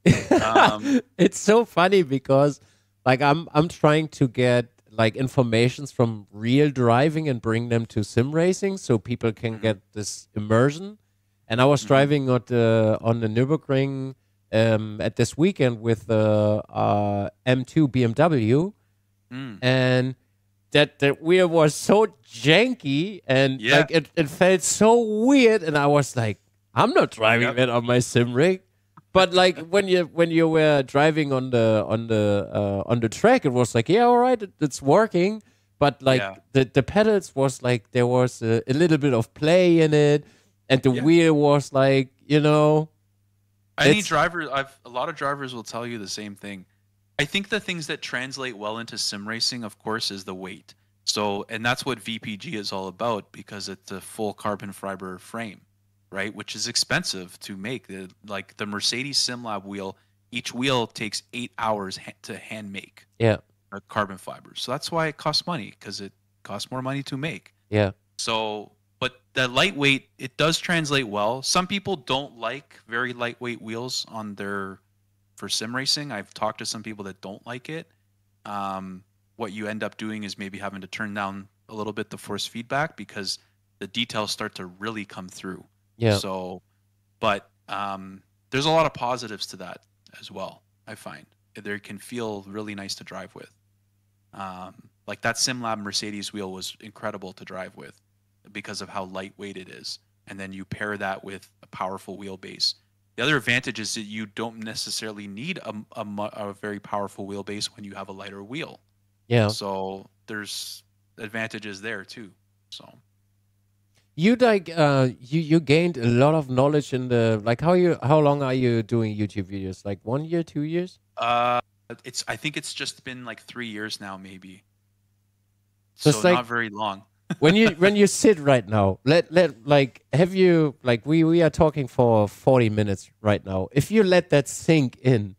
It's so funny because like I'm trying to get like informations from real driving and bring them to sim racing so people can get this immersion. And I was driving on the Nürburgring at this weekend with the M2 BMW, and that wheel was so janky, and like it felt so weird, and I was like, I'm not driving that on my sim rig. But like when you were driving on the track, it was like, yeah, all right, it's working. But like the pedals was like there was a little bit of play in it. And the wheel was like, you know. A lot of drivers will tell you the same thing. I think the things that translate well into sim racing, of course, is the weight. So, and that's what VPG is all about, because it's a full carbon fiber frame, right? Which is expensive to make. Like the Mercedes SimLab wheel, each wheel takes 8 hours to hand make. Yeah. A carbon fiber. So that's why it costs money, because it costs more money to make. Yeah. So, but the lightweight, it does translate well. Some people don't like very lightweight wheels for sim racing. I've talked to some people that don't like it. What you end up doing is maybe having to turn down a little bit the force feedback, because the details start to really come through. Yeah. So, but there's a lot of positives to that as well. I find they can feel really nice to drive with. Like that SimLab Mercedes wheel was incredible to drive with, because of how lightweight it is. And then you pair that with a powerful wheelbase. The other advantage is that you don't necessarily need a very powerful wheelbase when you have a lighter wheel. Yeah. So there's advantages there too. So you like you gained a lot of knowledge in the like how long are you doing YouTube videos? Like 1 year, 2 years? I think it's just been like 3 years now, maybe. So So it's like, not very long. when you sit right now, have you like we are talking for 40 minutes right now. If you let that sink in,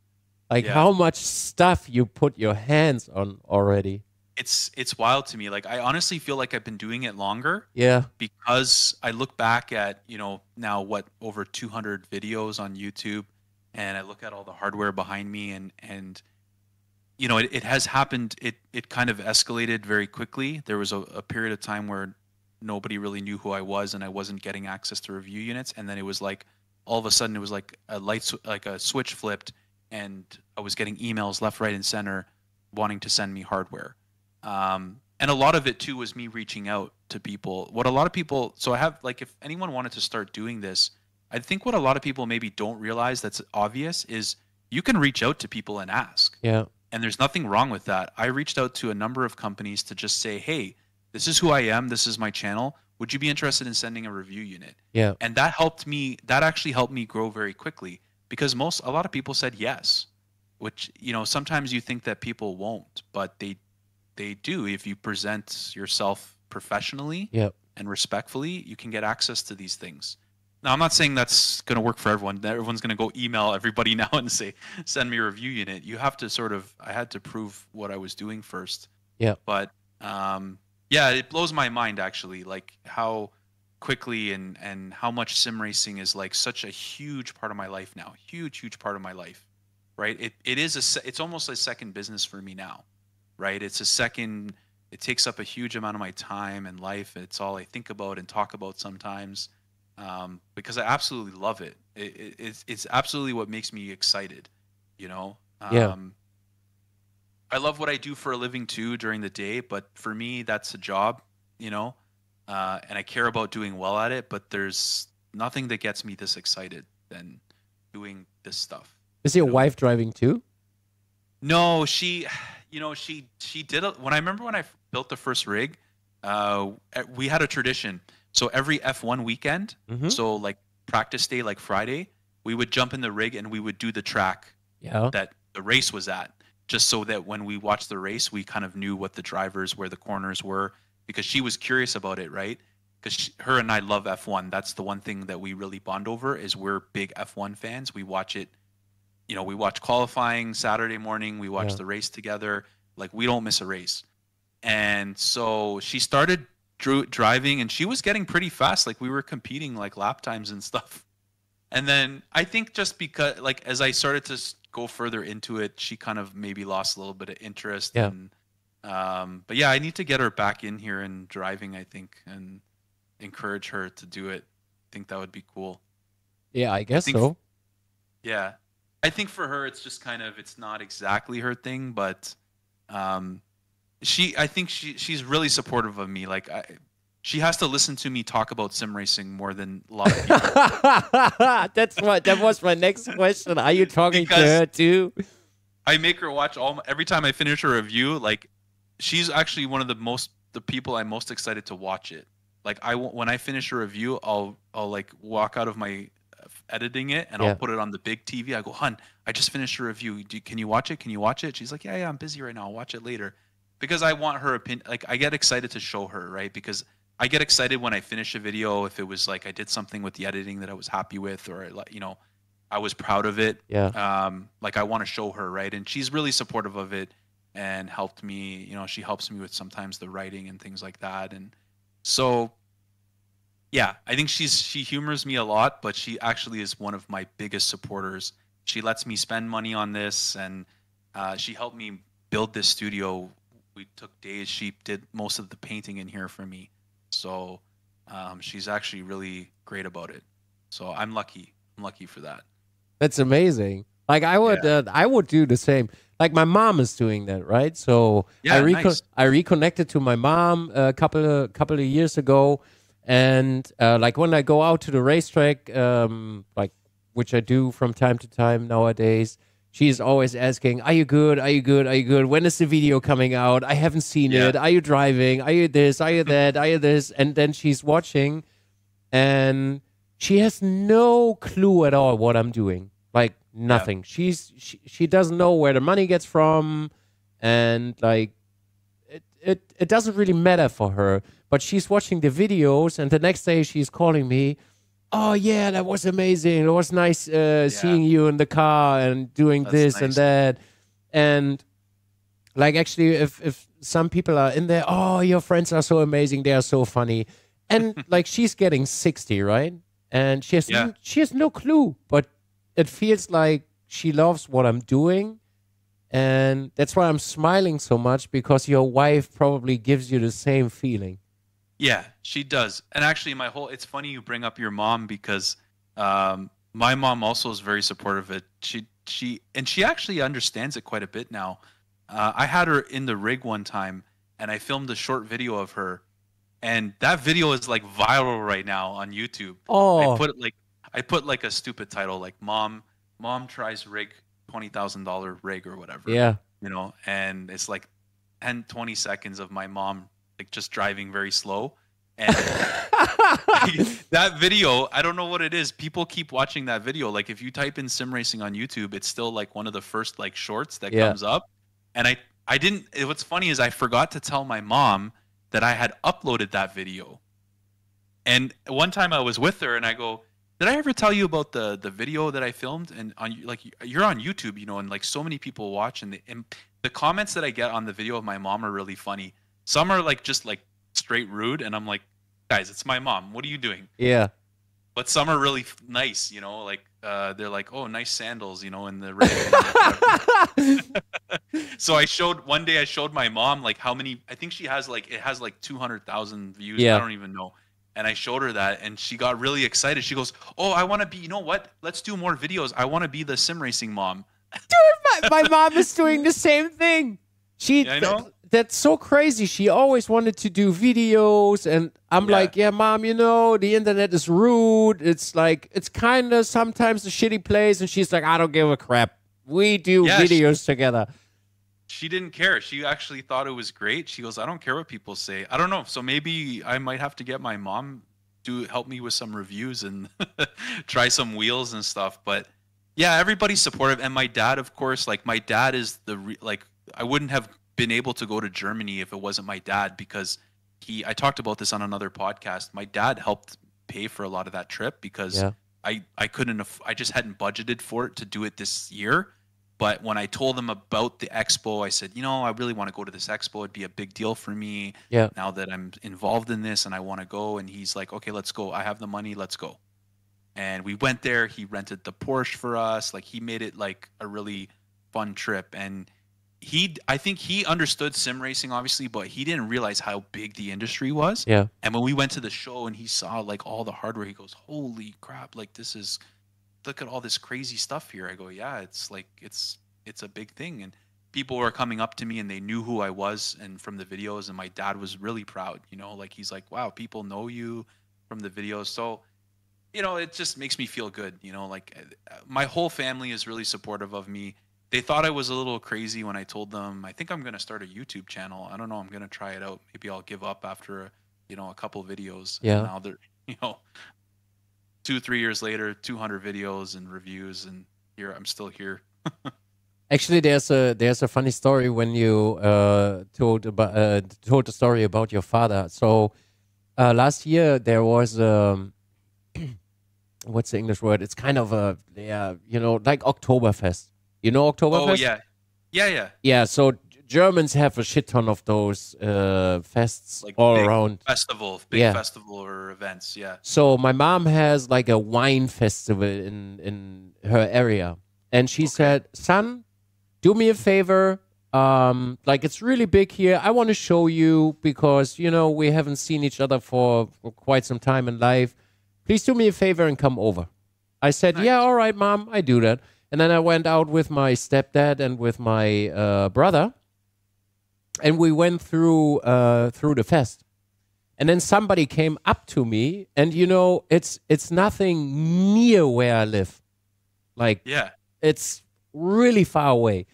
like how much stuff you put your hands on already. It's wild to me. Like I honestly feel like I've been doing it longer. Yeah. Because I look back at, now over 200 videos on YouTube, and I look at all the hardware behind me, and it has happened. It kind of escalated very quickly. There was a period of time where nobody really knew who I was, and I wasn't getting access to review units. And then it was like all of a sudden it was like a switch flipped, and I was getting emails left, right, and center wanting to send me hardware. And a lot of it too was me reaching out to people. What a lot of people, so I have like, if anyone wanted to start doing this, I think what a lot of people maybe don't realize that's obvious is you can reach out to people and ask. Yeah. And there's nothing wrong with that. I reached out to a number of companies to just say, hey, this is who I am. This is my channel. Would you be interested in sending a review unit? Yeah. And that actually helped me grow very quickly, because a lot of people said yes, which, sometimes you think that people won't, but they do. If you present yourself professionally and respectfully, you can get access to these things. Now, I'm not saying that's going to work for everyone. Everyone's going to go email everybody now and say, send me a review unit. You have to I had to prove what I was doing first. Yeah. But, it blows my mind, actually, like how quickly and how much sim racing is like such a huge part of my life now. Huge part of my life, right? It's almost a second business for me now. Right? It takes up a huge amount of my time and life. It's all I think about and talk about sometimes, because I absolutely love it. It's absolutely what makes me excited, Yeah. I love what I do for a living too during the day, but for me, that's a job, and I care about doing well at it, but there's nothing that gets me this excited than doing this stuff. Is your wife driving too? No, she did when I built the first rig, we had a tradition. So every F1 weekend, so like practice day, like Friday, we would jump in the rig and we would do the track that the race was at, just so that when we watched the race, we kind of knew what the drivers, where the corners were, because she was curious about it, right? Because her and I love F1. That's the one thing that we really bond over, is we're big F1 fans. We watch it. We watch qualifying Saturday morning. We watch the race together. Like, we don't miss a race. And so she started driving, and she was getting pretty fast. Like, we were competing like lap times and stuff. And then I think just because, like, as I started to go further into it, she kind of maybe lost a little bit of interest. Yeah. And, but yeah, I need to get her back in here and driving, I think, and encourage her to do it. I think that would be cool. Yeah, I guess so. Yeah. I think for her, it's just kind of, it's not exactly her thing, but I think she's really supportive of me. Like, she has to listen to me talk about sim racing more than a lot of people. That was my next question. Are you talking to her too? I make her watch every time I finish a review. Like, she's actually one of the people I'm most excited to watch it. Like, when I finish a review, I'll like walk out of my editing it, and I'll put it on the big TV. I go, "Hun, I just finished a review. Can you watch it? Can you watch it?" She's like, yeah, I'm busy right now. I'll watch it later. Because I want her opinion. Like, I get excited to show her, right? Because I get excited when I finish a video, if it was like I did something with the editing that I was happy with, or I was proud of it. Yeah. Like, I want to show her, right? And she's really supportive of it and helped me. She helps me with sometimes the writing and things like that. And so, yeah, I think she humors me a lot, but she actually is one of my biggest supporters. She lets me spend money on this, and she helped me build this studio. We took days. She did most of the painting in here for me. So she's actually really great about it. So I'm lucky. I'm lucky for that. That's amazing. Like, I would do the same. Like, my mom is doing that, right? So I reconnected to my mom a couple of years ago. And like, when I go out to the racetrack, like, which I do from time to time nowadays, she's always asking, "Are you good? Are you good? Are you good? When is the video coming out? I haven't seen it. Are you driving? Are you this? Are you that? Are you this?" And then she's watching, and she has no clue at all what I'm doing. Like, nothing. She doesn't know where the money gets from, and like, it doesn't really matter for her. But she's watching the videos, and the next day she's calling me. Oh yeah, that was amazing. It was nice seeing you in the car and doing this and that. And like actually, if some people are in there, oh, your friends are so amazing. They are so funny. And like she's getting 60, right? And she has no clue, but it feels like she loves what I'm doing. And that's why I'm smiling so much, because your wife probably gives you the same feeling. Yeah, she does. And actually, it's funny you bring up your mom, because my mom also is very supportive of it. She actually understands it quite a bit now. I had her in the rig one time, and I filmed a short video of her. And that video is like viral right now on YouTube. Oh, I put like a stupid title, like mom tries rig $20,000 rig or whatever. Yeah. You know, and it's like 10, 20 seconds of my mom like just driving very slow. And that video, I don't know what it is. People keep watching that video. Like if you type in sim racing on YouTube, it's still like one of the first like shorts that comes up. And I didn't, what's funny is I forgot to tell my mom that I had uploaded that video. And one time I was with her and I go, did I ever tell you about the video that I filmed? And like you're on YouTube, you know, and like so many people watch, and the comments that I get on the video of my mom are really funny. Some are like just like straight rude, and I'm like, guys, it's my mom. What are you doing? Yeah. But some are really nice, you know, like they're like, oh, nice sandals, you know, in the So one day I showed my mom like how many, I think it has like 200,000 views. I don't even know. And I showed her that, and she got really excited. She goes, oh, I want to be, you know what? Let's do more videos. I want to be the sim racing mom. Dude, my mom is doing the same thing. I know. That's so crazy. She always wanted to do videos, and I'm like, yeah, mom, you know, the internet is rude. It's like, it's kind of sometimes a shitty place. And she's like, I don't give a crap. We do videos together. She didn't care. She actually thought it was great. She goes, I don't care what people say. I don't know. So maybe I might have to get my mom to help me with some reviews and try some wheels and stuff. But yeah, everybody's supportive. And my dad, of course, like my dad is I wouldn't have been able to go to Germany if it wasn't my dad, because I talked about this on another podcast. My dad helped pay for a lot of that trip, because I just hadn't budgeted for it to do it this year. But when I told him about the expo, I said, you know, I really want to go to this expo. It'd be a big deal for me now that I'm involved in this and I want to go. And he's like, okay, let's go. I have the money. Let's go. And we went there. He rented the Porsche for us. Like he made it like a really fun trip. And I think he understood sim racing, obviously, but he didn't realize how big the industry was. Yeah. And when we went to the show and he saw like all the hardware, he goes, holy crap, like look at all this crazy stuff here. I go, yeah, it's like, it's a big thing. And people were coming up to me and they knew who I was and from the videos. And my dad was really proud, you know, like he's like, wow, people know you from the videos. So, you know, it just makes me feel good. You know, like my whole family is really supportive of me. They thought I was a little crazy when I told them, I think I'm going to start a YouTube channel. I don't know. I'm going to try it out. Maybe I'll give up after, you know, a couple videos. Yeah. And now they're, you know, 2-3 years later, 200 videos and reviews, and here I'm still here. Actually, there's a funny story when you told the story about your father. So last year there was what's the English word? It's kind of you know, like Oktoberfest. You know Oktoberfest? Oh yeah. Yeah. So Germans have a shit ton of those fests like all around. Big festival or events, yeah. So my mom has like a wine festival in her area. And she said, son, do me a favor. Like it's really big here. I want to show you because, you know, we haven't seen each other for quite some time in life. Please do me a favor and come over. I said, nice. Yeah, all right, mom, I do that. And then I went out with my stepdad and with my brother. And we went through the fest. And then somebody came up to me, and you know, it's nothing near where I live. Like, it's really far away.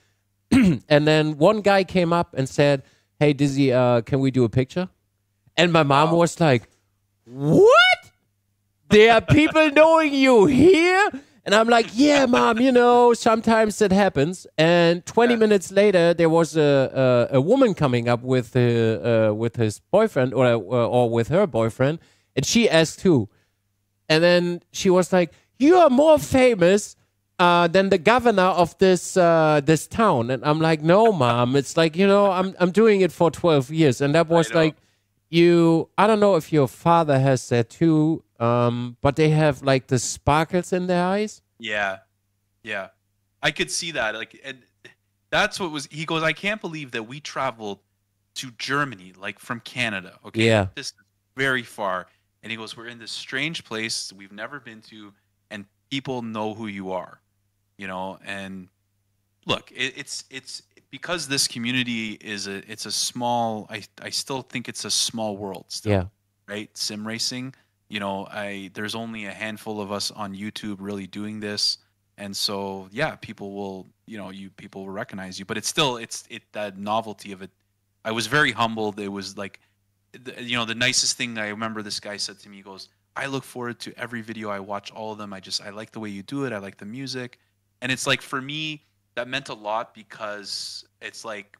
And then one guy came up and said, hey, Dizzy, can we do a picture? And my mom was like, what? There are people knowing you here? And I'm like, yeah, mom, you know, sometimes it happens. And 20 minutes later, there was a woman coming up with his boyfriend or with her boyfriend, and she asked who. And then she was like, you are more famous than the governor of this town. And I'm like, no, mom. It's like, you know, I'm doing it for 12 years. And that was like, I don't know if your father has that too, but they have like the sparkles in their eyes. Yeah. Yeah. I could see that. Like, and that's what was, he goes, I can't believe that we traveled to Germany, like from Canada. Okay. Yeah. This is very far. And he goes, we're in this strange place we've never been to, and people know who you are, you know. And look, it's because this community is it's a small, I still think it's a small world still. Yeah. Right? Sim racing, you know, there's only a handful of us on YouTube really doing this. And so, yeah, people will, you know, people will recognize you, but it's still, that novelty of it. I was very humbled. It was like, you know, the nicest thing I remember this guy said to me, he goes, I look forward to every video. I watch all of them. I like the way you do it. I like the music. And it's like, for me, that meant a lot, because it's like,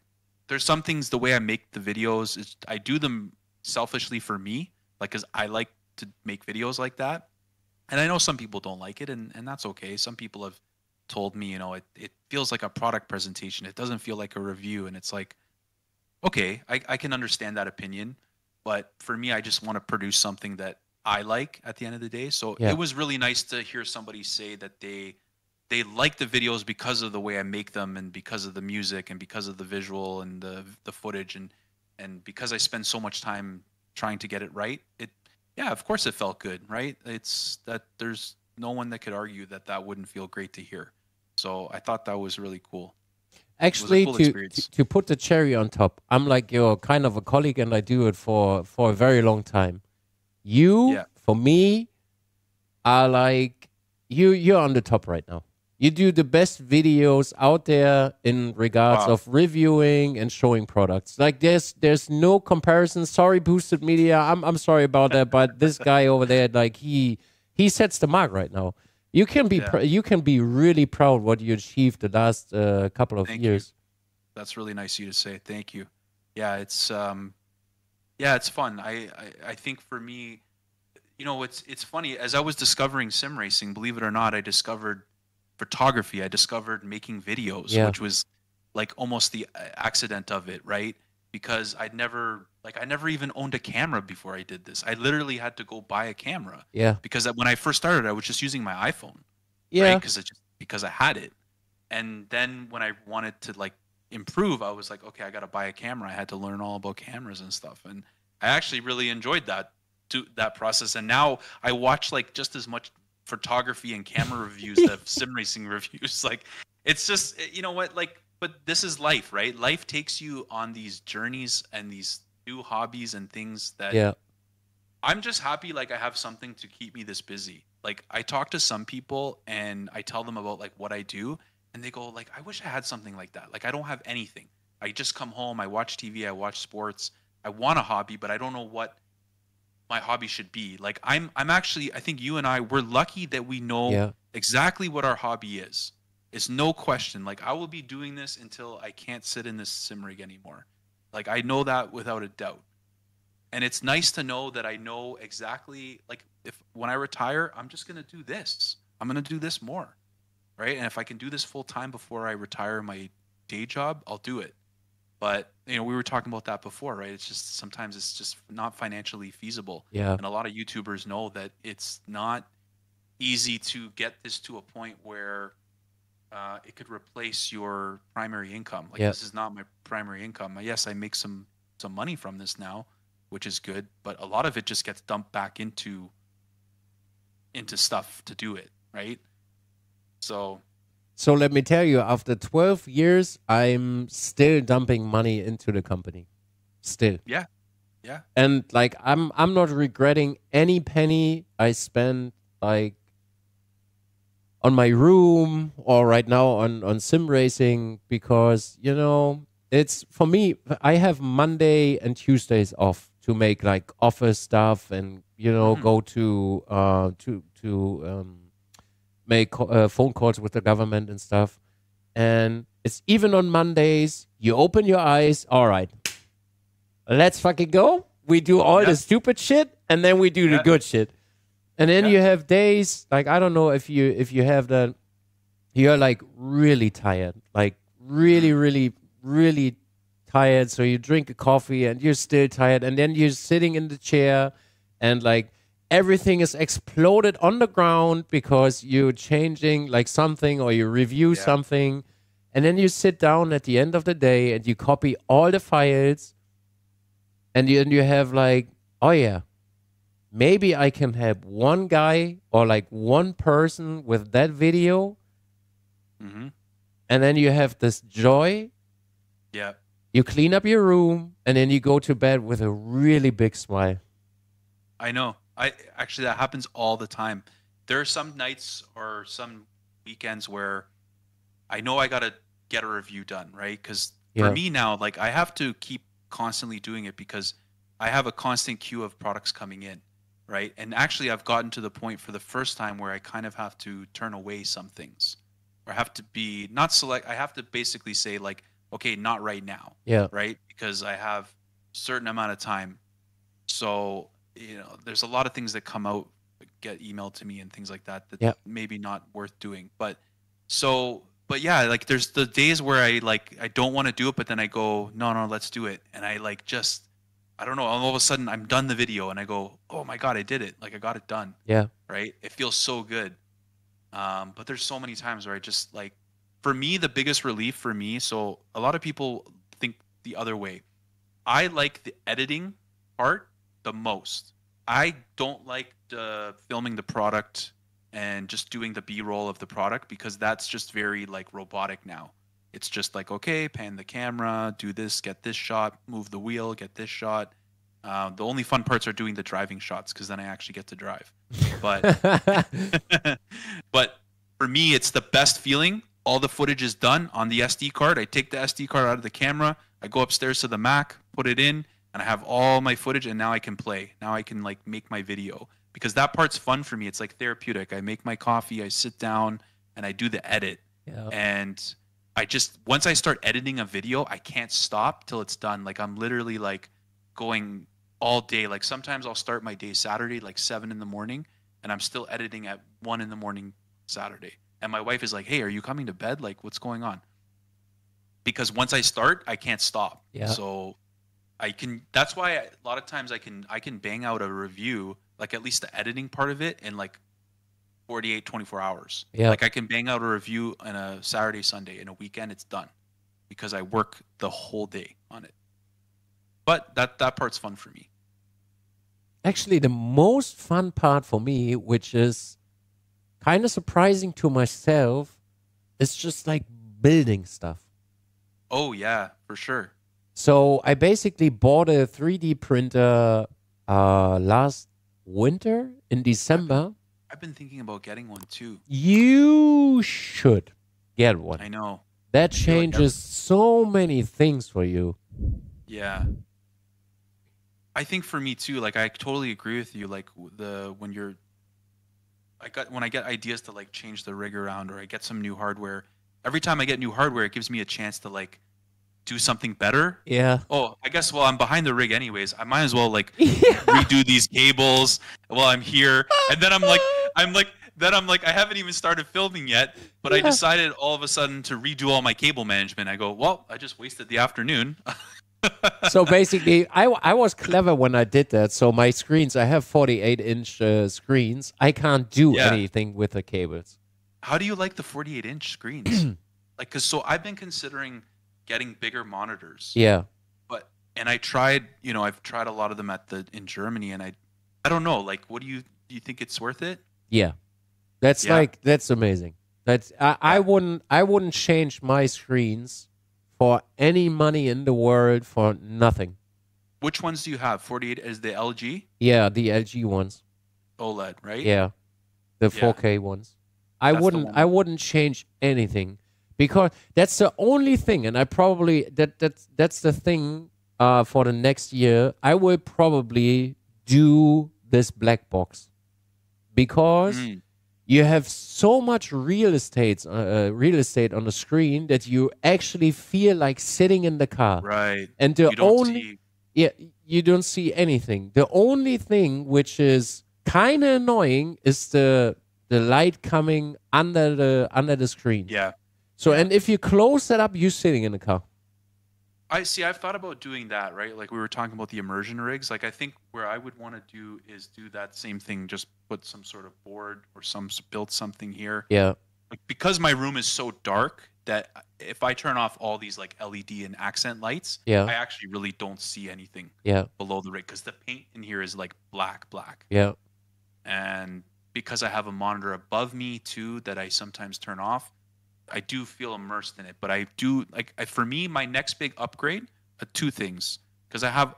there's some things, the way I make the videos, I do them selfishly for me, like, because I like to make videos like that. And I know some people don't like it, and that's okay. Some people have told me, you know, it feels like a product presentation. It doesn't feel like a review. And it's like, okay, I can understand that opinion. But for me, I just want to produce something that I like at the end of the day. So it was really nice to hear somebody say that they like the videos because of the way I make them, and because of the music, and because of the visual and the footage, and because I spend so much time trying to get it right. Yeah, of course it felt good, right? It's that there's no one that could argue that wouldn't feel great to hear. So I thought that was really cool. Actually, to put the cherry on top, I'm like you're kind of a colleague, and I do it for a very long time. For me, are like you're on the top right now. You do the best videos out there in regards of reviewing and showing products. Like there's no comparison. Sorry, Boosted Media. I'm sorry about that, but this guy over there, like he sets the mark right now. You can be really proud what you achieved the last couple of years. That's really nice of you to say. Thank you. Yeah, it's fun. I think for me, you know, it's funny, as I was discovering sim racing, believe it or not, I discovered photography. I discovered making videos, which was like almost the accident of it, right? Because I never even owned a camera before I did this. I literally had to go buy a camera. Yeah. Because when I first started, I was just using my iPhone. Yeah. Right? Because I had it. And then when I wanted to like improve, I was like, okay, I got to buy a camera. I had to learn all about cameras and stuff. And I actually really enjoyed that process. And now I watch like just as much photography and camera reviews as sim racing reviews. Like, it's just, you know what, like, but this is life, right? Life takes you on these journeys and these new hobbies and things that I'm just happy like I have something to keep me this busy. Like, I talk to some people and I tell them about like what I do, and they go like, I wish I had something like that. Like, I don't have anything. I just come home, I watch TV, I watch sports. I want a hobby, but I don't know what my hobby should be. Like, I'm actually, I think you and I, we're lucky that we know exactly what our hobby is. It's no question. Like, I will be doing this until I can't sit in this sim rig anymore. Like, I know that without a doubt. And it's nice to know that I know exactly, like, when I retire, I'm just going to do this. I'm going to do this more, right? And if I can do this full time before I retire my day job, I'll do it. But, you know, we were talking about that before, right? It's just, sometimes it's just not financially feasible. Yeah. And a lot of YouTubers know that it's not easy to get this to a point where it could replace your primary income. Like, this is not my primary income. Yes, I make some money from this now, which is good, but a lot of it just gets dumped back into stuff to do it, right? So let me tell you, after 12 years, I'm still dumping money into the company. Still. Yeah. Yeah. And like, I'm not regretting any penny I spent, like, on my room or right now on sim racing, because, you know, it's, for me, I have Monday and Tuesdays off to make like office stuff and, you know, go to make phone calls with the government and stuff. And it's even on Mondays, you open your eyes, all right, let's fucking go. We do all the stupid shit, and then we do the good shit. And then you have days, like, I don't know if you have that, you're like really tired, like really, really, really tired. So you drink a coffee and you're still tired. And then you're sitting in the chair and like everything is exploded on the ground because you're changing like something or you review something. And then you sit down at the end of the day and you copy all the files and you have like, oh yeah, maybe I can help one guy or like one person with that video. Mm-hmm. And then you have this joy. Yeah. You clean up your room and then you go to bed with a really big smile. I know. Actually, that happens all the time. There are some nights or some weekends where I know I got to get a review done, right? Because for me now, like I have to keep constantly doing it because I have a constant queue of products coming in, right? And actually, I've gotten to the point for the first time where I kind of have to turn away some things. Or have to be not select. I have to basically say like, okay, not right now. Yeah. Right. Because I have a certain amount of time. So, you know, there's a lot of things that come out, get emailed to me and things like that, that maybe not worth doing. But yeah, like there's the days where I don't want to do it, but then I go, no, let's do it. And I like, I don't know. All of a sudden I'm done the video and I go, oh my God, I did it. Like I got it done. Yeah. Right. It feels so good. But there's so many times where I just like, for me, the biggest relief for me. So a lot of people think the other way. I like the editing part the most. I don't like filming the product and just doing the B-roll of the product because that's just very like robotic now. It's just like, okay, pan the camera, do this, get this shot, move the wheel, get this shot. The only fun parts are doing the driving shots because then I actually get to drive. But but for me, it's the best feeling. All the footage is done on the SD card. I take the SD card out of the camera. I go upstairs to the Mac, put it in, and I have all my footage. And now I can play. Now I can like make my video because that part's fun for me. It's like therapeutic. I make my coffee. I sit down and I do the edit. Yeah. And once I start editing a video, I can't stop till it's done. Like I'm literally like going all day. Like sometimes I'll start my day Saturday like 7 in the morning and I'm still editing at 1 in the morning Saturday. And my wife is like, hey, are you coming to bed? Like what's going on? Because once I start, I can't stop. Yeah. So that's why a lot of times I can bang out a review, like at least the editing part of it in like 48, 24 hours. Yeah. Like I can bang out a review on a Saturday, Sunday, in a weekend, it's done because I work the whole day on it. But that part's fun for me. Actually, the most fun part for me, which is kind of surprising to myself, is just like building stuff. Oh, yeah, for sure. So I basically bought a 3D printer last winter in December. I've been thinking about getting one too. You should get one. I know. That changes so many things for you. Yeah. I think for me too, like I totally agree with you. Like when I get ideas to like change the rig around or I get some new hardware, every time I get new hardware, it gives me a chance to like do something better. Yeah. Oh, I guess I'm behind the rig anyways. I might as well like redo these cables while I'm here. And then I'm like, I haven't even started filming yet, but I decided all of a sudden to redo all my cable management. I go, well, I just wasted the afternoon. So basically, I was clever when I did that. So my screens, I have 48-inch screens. I can't do anything with the cables. How do you like the 48-inch screens? Like, so I've been considering getting bigger monitors. Yeah. And I've tried a lot of them in Germany, and I don't know. Like, do you think it's worth it? Yeah, that's amazing. I wouldn't change my screens for any money in the world for nothing. Which ones do you have? 48 is the LG? Yeah, the LG ones. OLED, right? Yeah, the 4K ones. I wouldn't change anything because that's the only thing, and I probably that's the thing for the next year. I will probably do this black box because you have so much real estate on the screen that you actually feel like sitting in the car. Right. And the You don't only see. yeah, you don't see anything. The only thing which is kind of annoying is the light coming under the screen. Yeah. So Yeah. and if you close that up, you're sitting in the car. I see. I've thought about doing that, right? Like we were talking about the immersion rigs. Like I think where I would want to do is do that same thing. Just put some sort of board or build something here. Yeah. Like because my room is so dark that if I turn off all these like LED and accent lights, Yeah. I actually really don't see anything Yeah. below the rig because the paint in here is like black. Yeah. And because I have a monitor above me too that I sometimes turn off, I do feel immersed in it. But I do for me, my next big upgrade, two things, because I have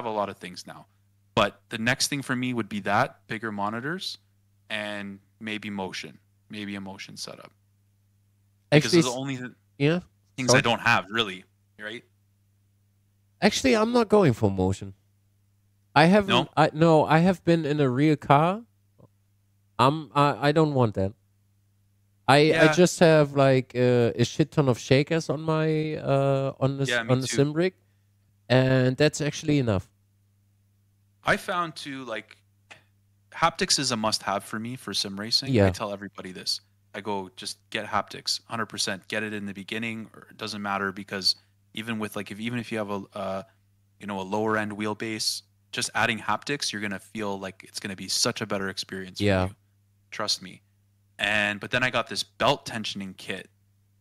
a lot of things now. But the next thing for me would be that bigger monitors and maybe a motion setup. Because Actually, those are the only things Sorry? I don't have really, right? Actually, I'm not going for motion. I haven't. No? I have been in a real car. I don't want that. I just have like a shit ton of shakers on my on the sim rig, and that's actually enough. I found too, like, haptics is a must-have for me for sim racing. Yeah. I tell everybody this. I go, just get haptics, 100%. Get it in the beginning, or it doesn't matter, because even with like even if you have a lower end wheelbase, just adding haptics, you're gonna feel like it's gonna be such a better experience for you. Trust me. But then I got this belt tensioning kit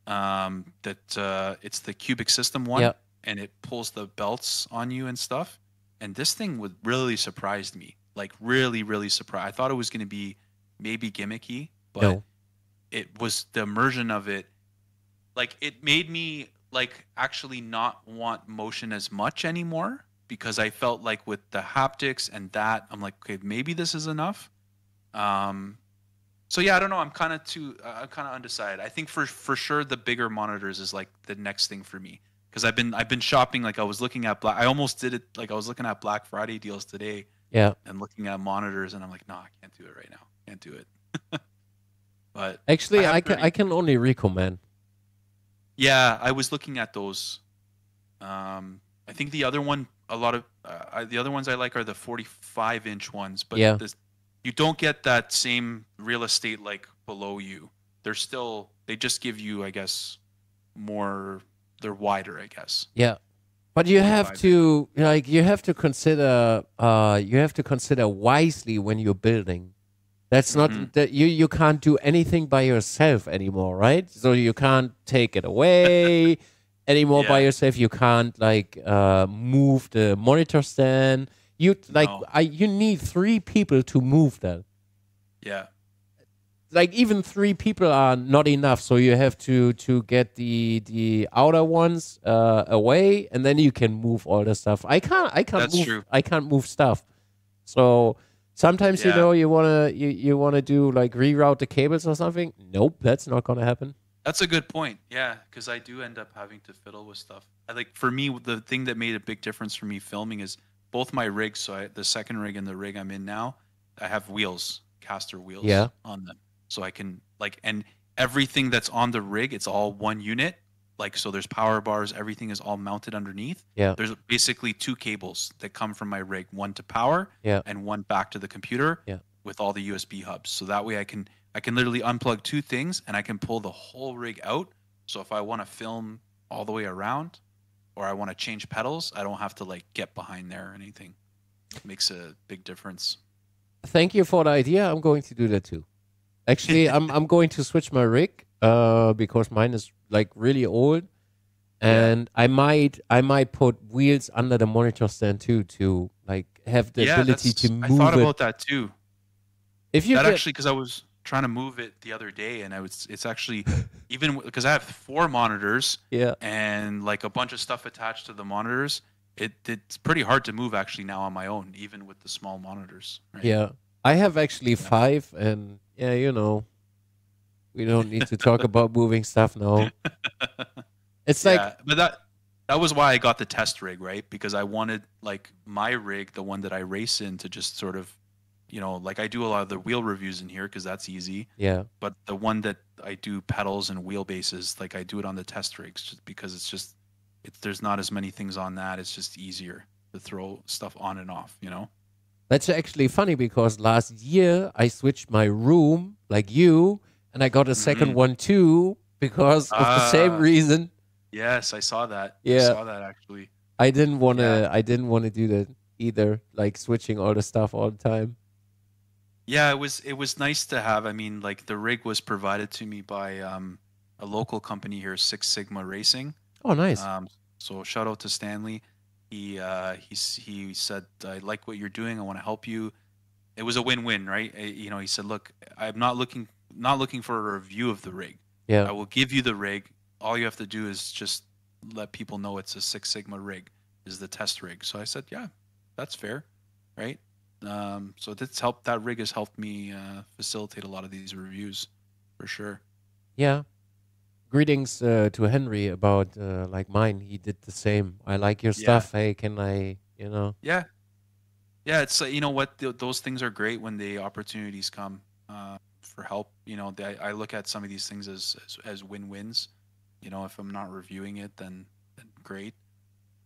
that it's the cubic system one, and it pulls the belts on you and stuff. And this thing really surprised me, like really, really surprised. I thought it was going to be maybe gimmicky, but it was the immersion of it. Like it made me like actually not want motion as much anymore, because I felt like with the haptics and that, I'm like, okay, maybe this is enough. So yeah, I don't know. I'm kind of undecided. I think for sure the bigger monitors is like the next thing for me, because I've been shopping. Like I was looking at I almost did it. Like I was looking at Black Friday deals today. Yeah. And looking at monitors, and I'm like, no, I can't do it right now. Can't do it. But actually, I can only recommend. Yeah, I was looking at those. I think the other one, the other ones I like are the 45-inch ones, but you don't get that same real estate like below you. They just give you, I guess, more. They're wider, I guess. Yeah, but you have to consider wisely when you're building. That's not that you can't do anything by yourself anymore, right? So you can't take it away anymore by yourself. You can't move the monitor stand. You need 3 people to move that. Yeah. Like even 3 people are not enough, so you have to get the outer ones away, and then you can move all the stuff. I can't That's move. true. I can't move stuff. So sometimes you wanna do like reroute the cables or something. Nope, that's not gonna happen. That's a good point. Yeah, because I do end up having to fiddle with stuff. For me, the thing that made a big difference for me filming is both my rigs. So the second rig and the rig I'm in now, I have wheels, caster wheels on them. So I can and everything that's on the rig, it's all one unit. So there's power bars, everything is all mounted underneath. Yeah. There's basically 2 cables that come from my rig, one to power and one back to the computer with all the USB hubs. So that way I can literally unplug 2 things and I can pull the whole rig out. So if I want to film all the way around, or I want to change pedals, I don't have to get behind there or anything. It makes a big difference. Thank you for the idea. I'm going to do that too. Actually, I'm going to switch my rig because mine is really old, and I might put wheels under the monitor stand too to have the ability to move it. I thought about that too. If you actually, because I was trying to move it the other day, and it's actually even because I have 4 monitors and a bunch of stuff attached to the monitors, it's pretty hard to move actually now on my own, even with the small monitors, right? Yeah, I have actually 5, and we don't need to talk about moving stuff now. It's but that was why I got the test rig, right? Because I wanted my rig, the one that I race in, to just sort of you know, like I do a lot of the wheel reviews in here because that's easy. Yeah. But the one that I do pedals and wheelbases, like I do it on the test rigs just because there's not as many things on that. It's just easier to throw stuff on and off, you know? That's actually funny because last year I switched my room like you, and I got a second one too because of the same reason. Yes, I saw that. Yeah. I saw that actually. I didn't want to do that either, like switching all the stuff all the time. Yeah, it was nice to have. I mean, like the rig was provided to me by a local company here, Six Sigma Racing. Oh, nice. So shout out to Stanley. He said, I like what you're doing. I want to help you. It was a win-win, right? You know, he said, look, I'm not looking for a review of the rig. Yeah. I will give you the rig. All you have to do is just let people know it's a Six Sigma rig, is the test rig. So I said, yeah, that's fair, right? So that rig has helped me facilitate a lot of these reviews, for sure. Yeah. Greetings to Henry about like mine. He did the same. I like your stuff. Hey, can I, you know? Yeah. Yeah, it's you know what, those things are great when the opportunities come for help. You know, I look at some of these things as win-wins. You know, if I'm not reviewing it, then great.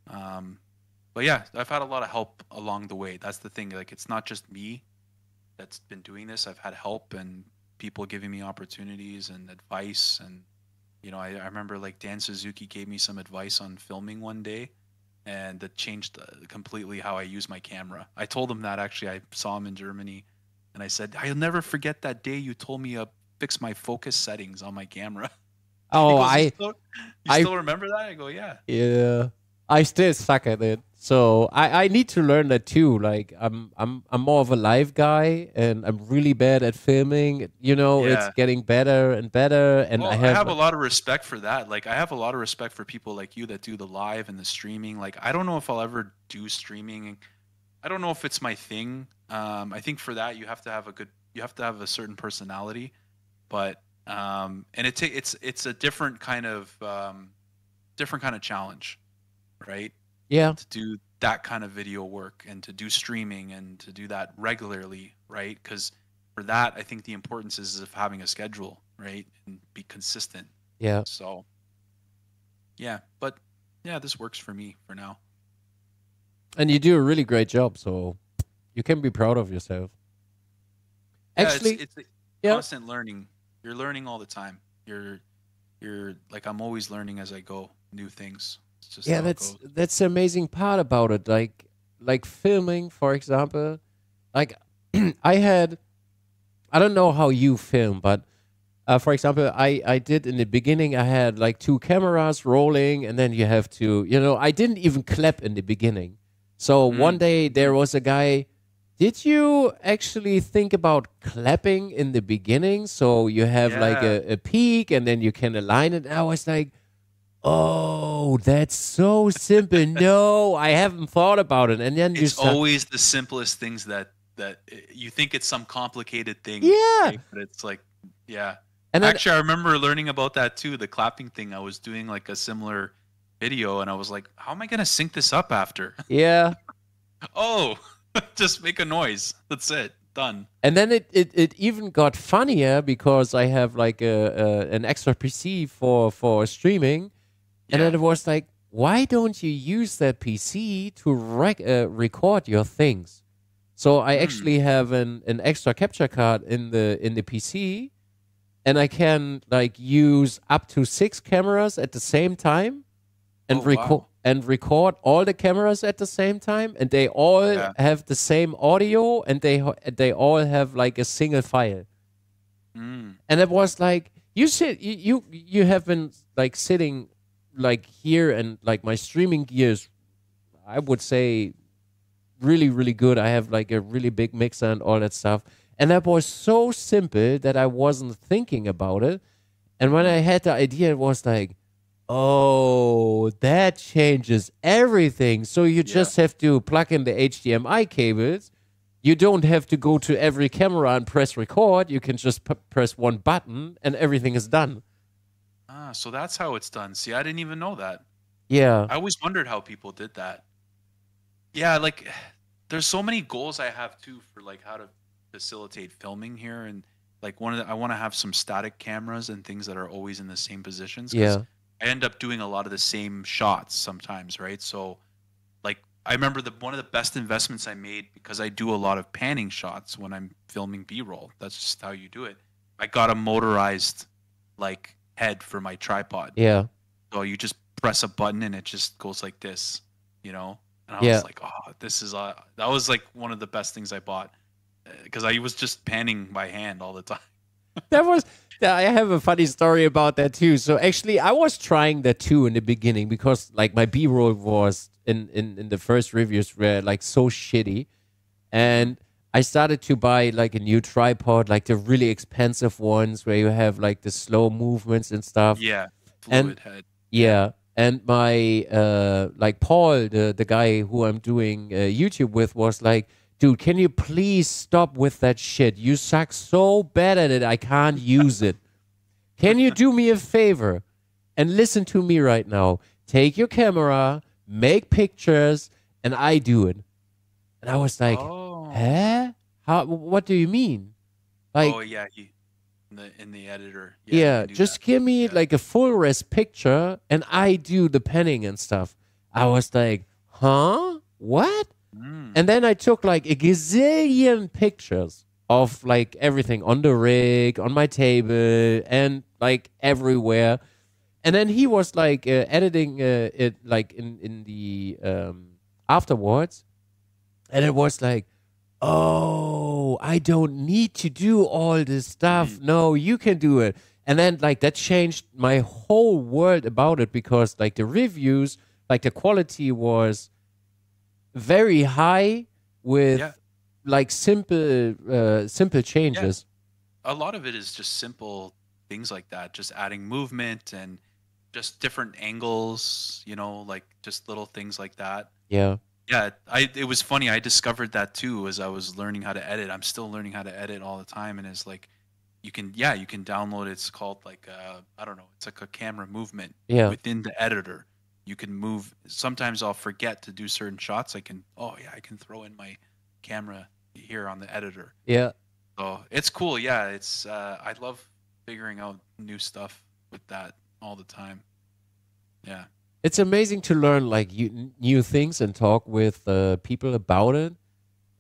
But yeah, I've had a lot of help along the way. That's the thing. Like, it's not just me that's been doing this. I've had help and people giving me opportunities and advice. And, you know, I remember like Dan Suzuki gave me some advice on filming one day, and that changed completely how I use my camera. I told him that actually. I saw him in Germany, and I said, I'll never forget that day you told me to fix my focus settings on my camera. Oh, goes, you still remember that? I go, yeah. Yeah. I still suck at it. So I need to learn that too. Like I'm more of a live guy, and I'm really bad at filming. You know, it's getting better and better. And I have a lot of respect for that. Like I have a lot of respect for people like you that do the live and the streaming. Like I don't know if I'll ever do streaming. I don't know if it's my thing. I think for that you have to have a certain personality, but and it's a different kind of challenge, right? Yeah. To do that kind of video work and to do streaming and to do that regularly, right? Because for that, I think the importance is of having a schedule, right? And be consistent. Yeah. So, yeah. But, yeah, this works for me for now. And you do a really great job, so you can be proud of yourself. Yeah, actually, it's constant learning. You're learning all the time. You're like, I'm always learning as I go, new things. Yeah, that's the amazing part about it. Like filming, for example. Like I don't know how you film, but for example, I did in the beginning. I had like 2 cameras rolling, and then you have to, you know, I didn't even clap in the beginning. So one day there was a guy. Did you actually think about clapping in the beginning? So you have like a peak, and then you can align it. And I was like, oh, that's so simple. No, I haven't thought about it. And then it's always the simplest things that you think it's some complicated thing. Yeah. Right? But it's like, yeah. And actually, I remember learning about that too, the clapping thing. I was doing like a similar video, and I was like, how am I going to sync this up after? Yeah. Oh, just make a noise. That's it. Done. And then it even got funnier because I have like an extra PC for streaming. And then it was like, why don't you use that PC to record your things? So I actually have an extra capture card in the PC, and I can like use up to 6 cameras at the same time, and record all the cameras at the same time, and they all have the same audio, and they all have like a single file. And it was like you have been like sitting like here, and like my streaming gear is, I would say, really, really good. I have like a really big mixer and all that stuff. And that was so simple that I wasn't thinking about it. And when I had the idea, it was like, oh, that changes everything. So you just have to plug in the HDMI cables. You don't have to go to every camera and press record. You can just press one button and everything is done. So that's how it's done. See, I didn't even know that. Yeah. I always wondered how people did that. Yeah, like there's so many goals I have too for like how to facilitate filming here, and like I want to have some static cameras and things that are always in the same positions, because Yeah. I end up doing a lot of the same shots sometimes, right? So like I remember one of the best investments I made, because I do a lot of panning shots when I'm filming B-roll. That's just how you do it. I got a motorized like head for my tripod. Yeah. So you just press a button and it just goes like this, And I Yeah. was like, oh, that was like one of the best things I bought, because I was just panning by hand all the time. I have a funny story about that too. So actually, I was trying that too in the beginning, because like my B-roll was in the first reviews were like so shitty, and I started to buy like a new tripod, like the really expensive ones where you have like the slow movements and stuff. Yeah, And fluid head. yeah, and my like Paul, the guy who I'm doing YouTube with, was like, dude, can you please stop with that shit? You suck so bad at it, I can't use it. Can you do me a favor and listen to me right now? Take your camera, make pictures, and I do it. And I was like, Oh. huh? How? What do you mean? Like, Oh yeah, in the editor. yeah, you can do just that. give me Yeah. like a full res picture and I do the penning and stuff. I was like, huh? What? And then I took like a gazillion pictures of like everything on the rig, on my table, and like everywhere. And then he was like editing it like in the afterwards. And it was like, oh, I don't need to do all this stuff. No, you can do it. And then like that changed my whole world about it, because like the reviews, like the quality was very high with Yeah. like simple changes. A lot of it is just simple things like that, just adding movement and just different angles, like just little things like that. Yeah. Yeah, it was funny. I discovered that too as I was learning how to edit. I'm still learning how to edit all the time, and it's like you can download. It's called like I don't know. It's like a camera movement within the editor. You can move. Sometimes I'll forget to do certain shots. I can throw in my camera here on the editor. Yeah. So it's cool. Yeah, it's I love figuring out new stuff with that all the time. Yeah. It's amazing to learn like new things and talk with people about it.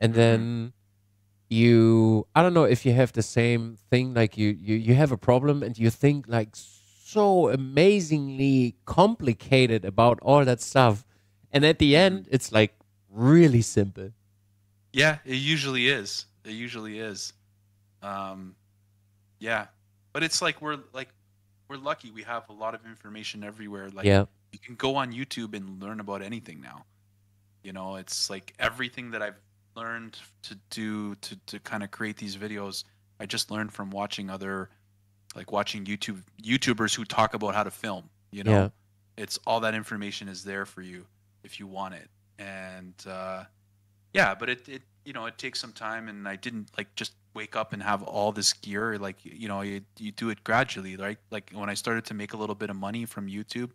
And then I don't know if you have the same thing, like you have a problem and you think like so amazingly complicated about all that stuff. And at the end, it's like really simple. Yeah, it usually is. Yeah, but it's like we're lucky. We have a lot of information everywhere. Like you can go on YouTube and learn about anything now. It's like everything that I've learned to do to kind of create these videos, I just learned from watching watching YouTubers who talk about how to film. It's all that information is there for you if you want it. And but it takes some time, and I didn't like just wake up and have all this gear. Like you do it gradually, right? Like when I started to make a little bit of money from YouTube,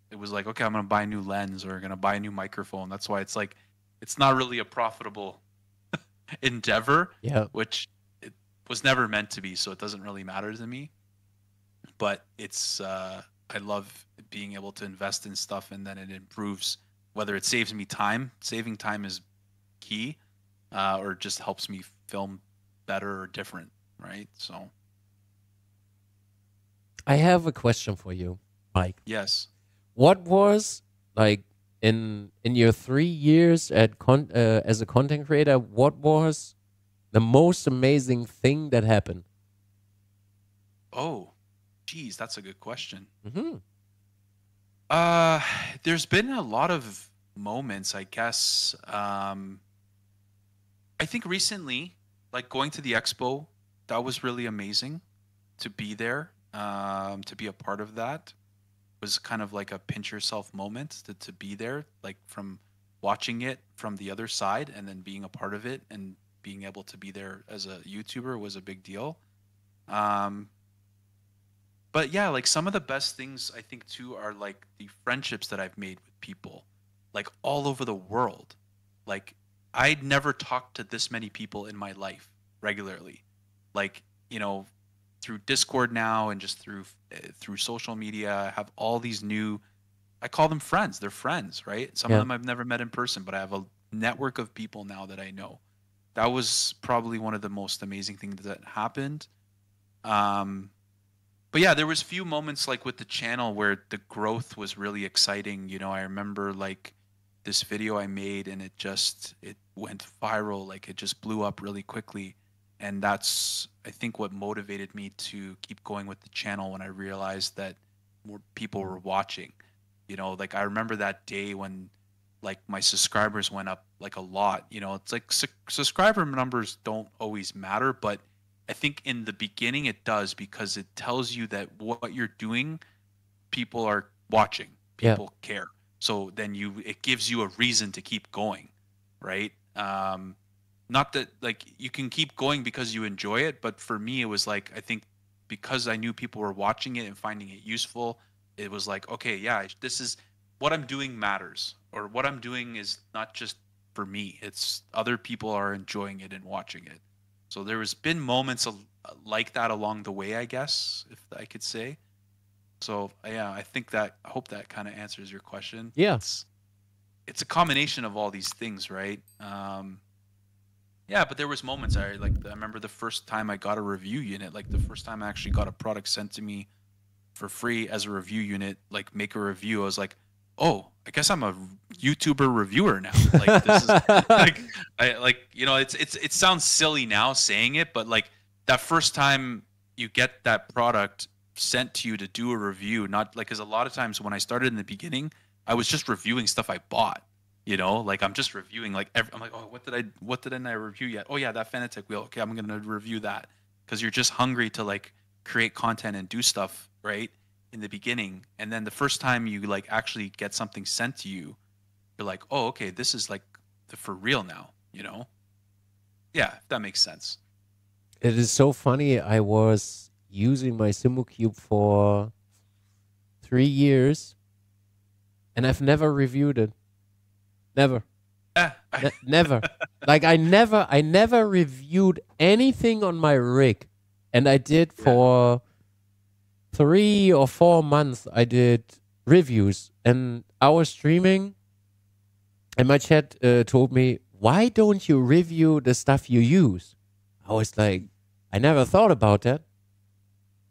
it was like, okay, I'm gonna buy a new lens or gonna buy a new microphone. That's why it's like it's not really a profitable endeavor, which it was never meant to be, so it doesn't really matter to me. But it's I love being able to invest in stuff, and then it improves, whether it saves me time. Saving time is key, or just helps me film better or different, right? So I have a question for you, Mike. Yes. What was like in your 3 years as a content creator, what was the most amazing thing that happened? Oh, geez, that's a good question. Mm-hmm. There's been a lot of moments, I guess. I think recently, like going to the expo, that was really amazing to be there, to be a part of that. Was kind of like a pinch yourself moment to be there, like from watching it from the other side and then being a part of it and being able to be there as a YouTuber was a big deal. But yeah, like some of the best things I think too are like the friendships that I've made with people like all over the world. Like I'd never talked to this many people in my life regularly, like, you know, through Discord now and just through social media. I have all these new, I call them friends. They're friends, right? Some of them I've never met in person, but I have a network of people now that I know. That was probably one of the most amazing things that happened. But yeah, there was few moments like with the channel where the growth was really exciting. You know, I remember like this video I made and it went viral. Like it just blew up really quickly. And that's, I think, what motivated me to keep going with the channel when I realized that more people were watching. You know, like I remember that day when like my subscribers went up like a lot. You know, it's like subscriber numbers don't always matter, but I think in the beginning it does, because it tells you that what you're doing, people are watching, people care. So then it gives you a reason to keep going, right? Not that like you can keep going because you enjoy it, but for me it was like, I think because I knew people were watching it and finding it useful, it was like, okay, yeah, this is what I'm doing matters, or what I'm doing is not just for me, it's other people are enjoying it and watching it. So there has been moments like that along the way, I guess, if I could say. So yeah, I hope that kind of answers your question. Yeah. It's a combination of all these things, right? Yeah, but there was moments I remember the first time I got a review unit, like the first time I actually got a product sent to me for free as a review unit, like make a review. I was like, oh, I guess I'm a YouTuber reviewer now. Like this is you know, it sounds silly now saying it, but like that first time you get that product sent to you to do a review, not like, because a lot of times when I started in the beginning, I was just reviewing stuff I bought. You know, like I'm just reviewing like I'm like, oh, what didn't I review yet? Oh yeah, that Fanatec wheel. Okay, I'm gonna review that, because you're just hungry to like create content and do stuff, right, in the beginning. And then the first time you like actually get something sent to you, you're like, oh, okay, this is like for real now, you know? Yeah, if that makes sense. It is so funny. I was using my SimRacing for 3 years, and I've never reviewed it. Never. Never. Like I never reviewed anything on my rig. And I did for 3 or 4 months, I did reviews. And I was streaming, and my chat told me, why don't you review the stuff you use? I was like, I never thought about that.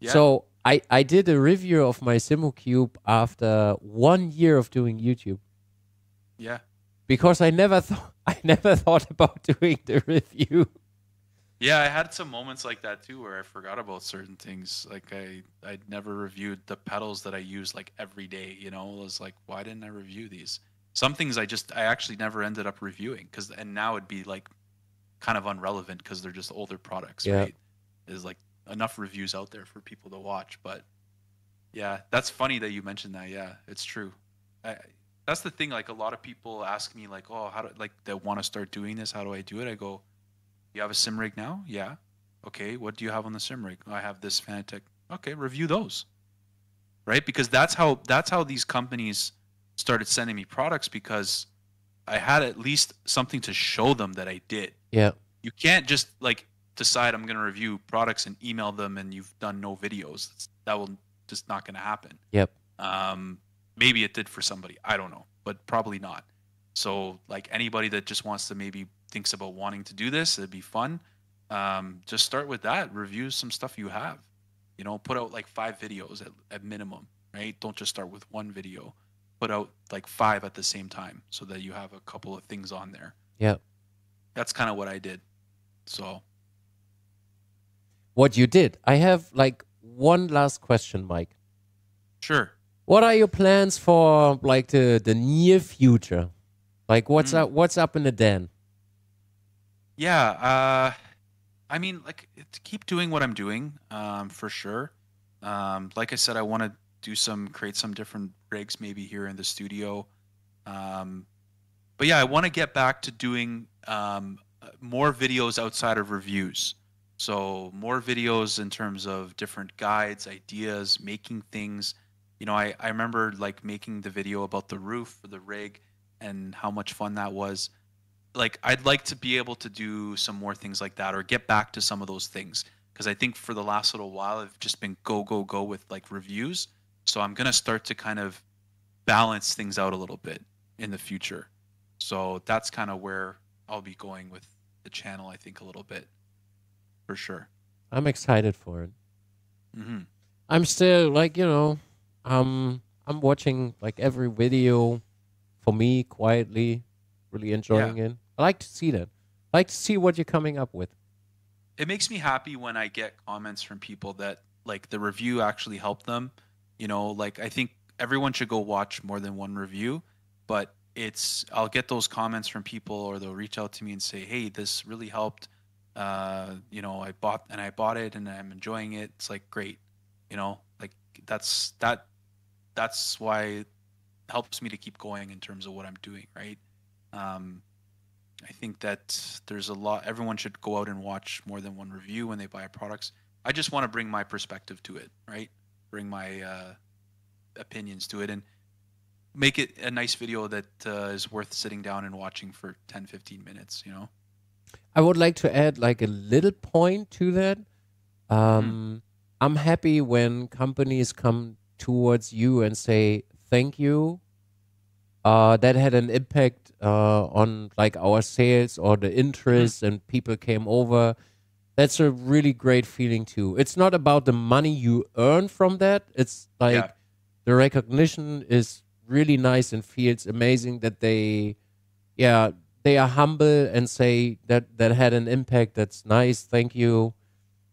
Yeah. So I did a review of my SimRacing after 1 year of doing YouTube. Yeah. Because I never thought about doing the review. Yeah, I had some moments like that too, where I forgot about certain things. Like I never reviewed the pedals that I use like every day. You know, I was like, why didn't I review these? Some things I actually never ended up reviewing, and now it'd be like kind of unrelevant because they're just older products, right? There's like enough reviews out there for people to watch. But yeah, that's funny that you mentioned that. Yeah, it's true. That's the thing. Like a lot of people ask me, like, "Oh, they want to start doing this? How do I do it?" I go, "You have a sim rig now? Yeah. Okay. What do you have on the sim rig? I have this Fanatec. Okay, review those." Right? Because that's how these companies started sending me products, because I had at least something to show them that I did. Yeah. You can't just like decide I'm going to review products and email them and you've done no videos. That will just not going to happen. Yep. Maybe it did for somebody. I don't know, but probably not. So like anybody that just wants to maybe thinks about wanting to do this, it'd be fun. Just start with that. Review some stuff you have. You know, put out like 5 videos at minimum, right? Don't just start with 1 video. Put out like 5 at the same time so that you have a couple of things on there. Yeah. That's kind of what I did. So. What you did. I have like one last question, Mike. Sure. What are your plans for like the near future? Like what's up in the den? Yeah, I mean, like to keep doing what I'm doing, for sure. Like I said, I want to create some different rigs maybe here in the studio. But yeah, I want to get back to doing more videos outside of reviews. So more videos in terms of different guides, ideas, making things. You know, I remember like making the video about the roof for the rig and how much fun that was. like I'd like to be able to do some more things like that or get back to some of those things, because I think for the last little while I've just been go with like reviews. So I'm gonna start to kind of balance things out a little bit in the future. So that's kind of where I'll be going with the channel, I think, a little bit, for sure. I'm excited for it. Mm-hmm. I'm still like, I'm watching like every video for me quietly, really enjoying it. I like to see that. I like to see what you're coming up with. It makes me happy when I get comments from people that like the review actually helped them. Like I think everyone should go watch more than one review, but I'll get those comments from people, or they'll reach out to me and say, "Hey, this really helped. I bought it and I'm enjoying it." It's like great, like that's why it helps me to keep going in terms of what I'm doing, right? I think that there's a lot. Everyone should go out and watch more than one review when they buy products. I just want to bring my perspective to it, right? Bring my opinions to it and make it a nice video that is worth sitting down and watching for 10, 15 minutes, I would like to add like a little point to that. I'm happy when companies come towards you and say, thank you. That had an impact on like our sales or the interest, and people came over. That's a really great feeling too. It's not about the money you earn from that. It's like the recognition is really nice and feels amazing that they are humble and say that had an impact. That's nice. Thank you.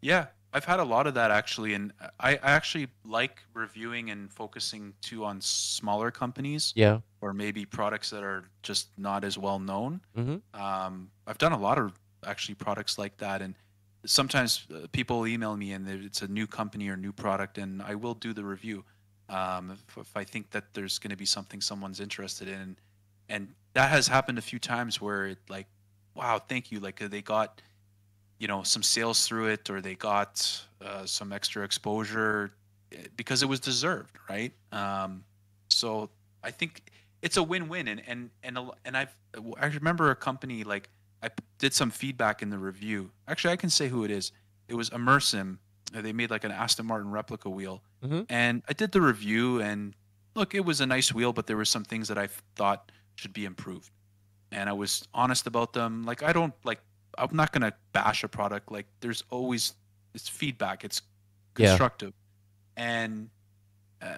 Yeah, I've had a lot of that actually, and I actually like reviewing and focusing too on smaller companies. Yeah. Or maybe products that are just not as well known. Mm-hmm. I've done a lot of actually products like that, and sometimes people email me and it's a new company or new product, and I will do the review if I think that there's going to be something someone's interested in, and that has happened a few times where it like, wow, thank you, like they got some sales through it, or they got some extra exposure because it was deserved, right? So I think it's a win-win, and I remember a company, like I did some feedback in the review. Actually, I can say who it is. It was 𝗬𝗢𝗧𝗦𝗍. They made like an Aston Martin replica wheel, and I did the review. And look, it was a nice wheel, but there were some things that I thought should be improved, and I was honest about them. Like I'm not gonna bash a product. Like it's feedback. It's constructive, and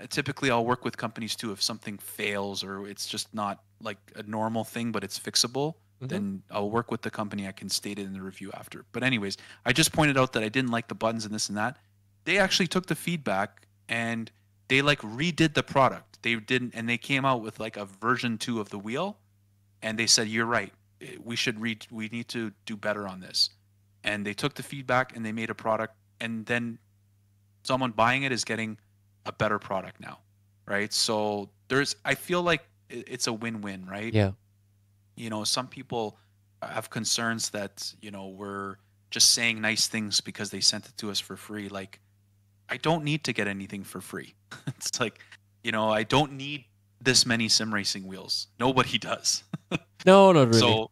typically I'll work with companies too. If something fails or it's just not like a normal thing, but it's fixable, then I'll work with the company. I can state it in the review after. But anyways, I just pointed out that I didn't like the buttons and this and that. They actually took the feedback and they like redid the product. They didn't, and they came out with like a version 2 of the wheel, and they said, "You're right. We need to do better on this." And they took the feedback and they made a product, and then someone buying it is getting a better product now, right? So I feel like it's a win-win, right? Yeah. Some people have concerns that, we're just saying nice things because they sent it to us for free. Like, I don't need to get anything for free. It's like, I don't need this many sim racing wheels. Nobody does. No, not really.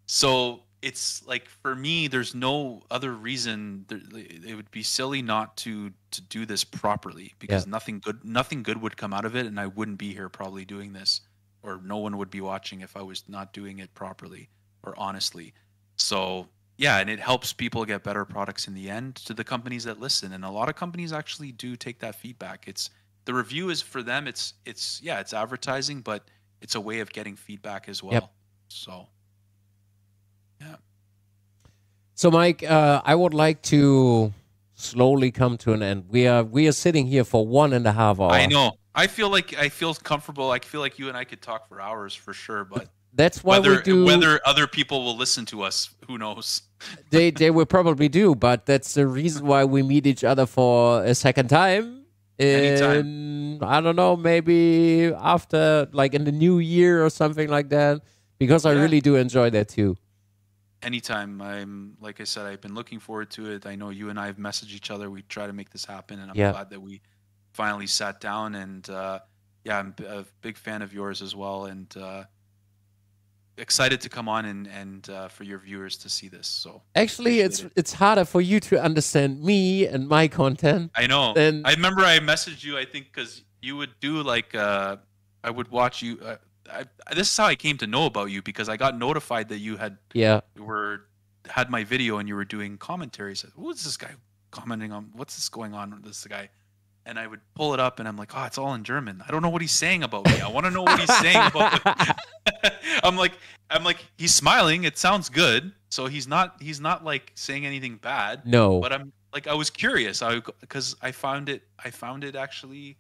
So it's like, for me, there's no other reason. It would be silly not to do this properly, because nothing good would come out of it, and I wouldn't be here probably doing this, or no one would be watching if I was not doing it properly or honestly. So yeah, and it helps people get better products in the end, to the companies that listen, and a lot of companies actually do take that feedback. The review is for them. It's advertising, but it's a way of getting feedback as well. Yep. So. Yeah. So, Mike, I would like to slowly come to an end. We are sitting here for 1.5 hours. I know. I feel comfortable. I feel like you and I could talk for hours for sure, but that's why whether other people will listen to us, who knows? They will probably do, but that's the reason why we meet each other for a second time. Anytime. I don't know, maybe after, like in the new year or something like that, because I really do enjoy that too. Anytime. Like I said, I've been looking forward to it. I know you and I have messaged each other. We try to make this happen, and I'm glad that we finally sat down. And I'm a big fan of yours as well. And excited to come on and for your viewers to see this. So Actually, it's harder for you to understand me and my content. I know. Than I remember I messaged you, I think, because you would do like I would watch you. This is how I came to know about you, because I got notified that you had my video and you were doing commentaries. Who is this guy commenting on? What's this going on with this guy? And I would pull it up and I'm like, oh, it's all in German. I don't know what he's saying about me. I want to know what he's saying about me. I'm like, he's smiling. It sounds good. So he's not like saying anything bad. No. But I'm like, I was curious because I found it actually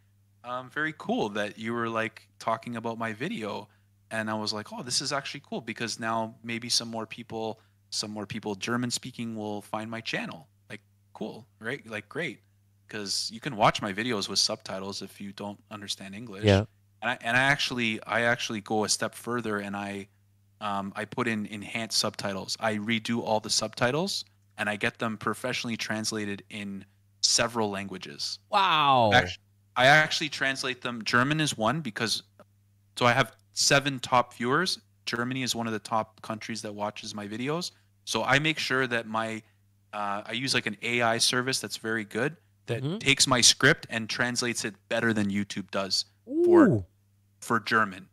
very cool that you were like talking about my video. And I was like, oh, this is actually cool, because now maybe some more people German speaking will find my channel. Like, cool, right? Like, great. Because you can watch my videos with subtitles if you don't understand English. Yeah. And I actually go a step further, and I put in enhanced subtitles. I redo all the subtitles and I get them professionally translated in several languages. Wow. I actually translate them. German is one, because so I have 7 top viewers. Germany is one of the top countries that watches my videos. So I make sure that I use like an AI service that's very good, that takes my script and translates it better than YouTube does for German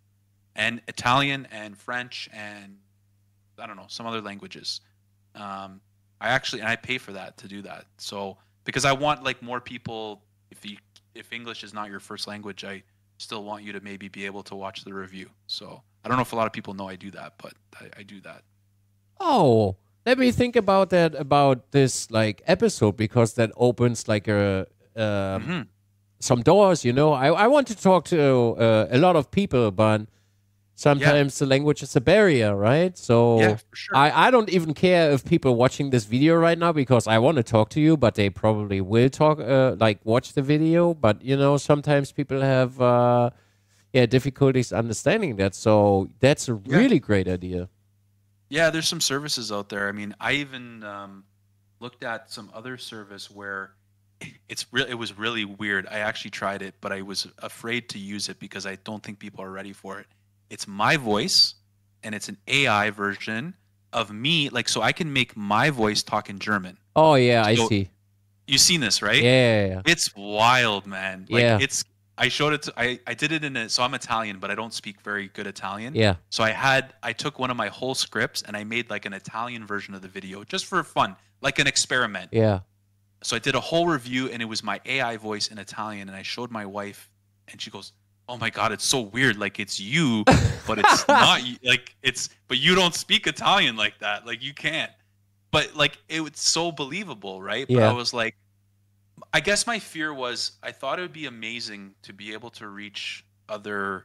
and Italian and French and I don't know, some other languages. I pay for that to do that. So because I want like more people, if English is not your first language, I still want you to maybe be able to watch the review. So I don't know if a lot of people know I do that, but I do that. Oh, let me think about this like episode, because that opens like some doors, you know. I want to talk to a lot of people, but sometimes the language is a barrier, right? So yeah, for sure. I don't even care if people watching this video right now, because I want to talk to you, but they probably will watch the video. But you know, sometimes people have difficulties understanding that. So that's a really great idea. Yeah, there's some services out there. I mean, I even looked at some other service where it was really weird. I actually tried it, but I was afraid to use it because I don't think people are ready for it. It's my voice, and it's an AI version of me. Like, so I can make my voice talk in German. Oh yeah, I see. You've seen this, right? Yeah. It's wild, man. Like, yeah. I showed it to, I did it so I'm Italian, but I don't speak very good Italian. Yeah. So I took one of my whole scripts and I made like an Italian version of the video just for fun, like an experiment. Yeah. So I did a whole review and it was my AI voice in Italian, and I showed my wife and she goes, "Oh my God, it's so weird. Like, it's you, but it's not like but you don't speak Italian like that. Like, you can't." But like, it was so believable, right? But I was like, I guess my fear was, I thought it would be amazing to be able to reach other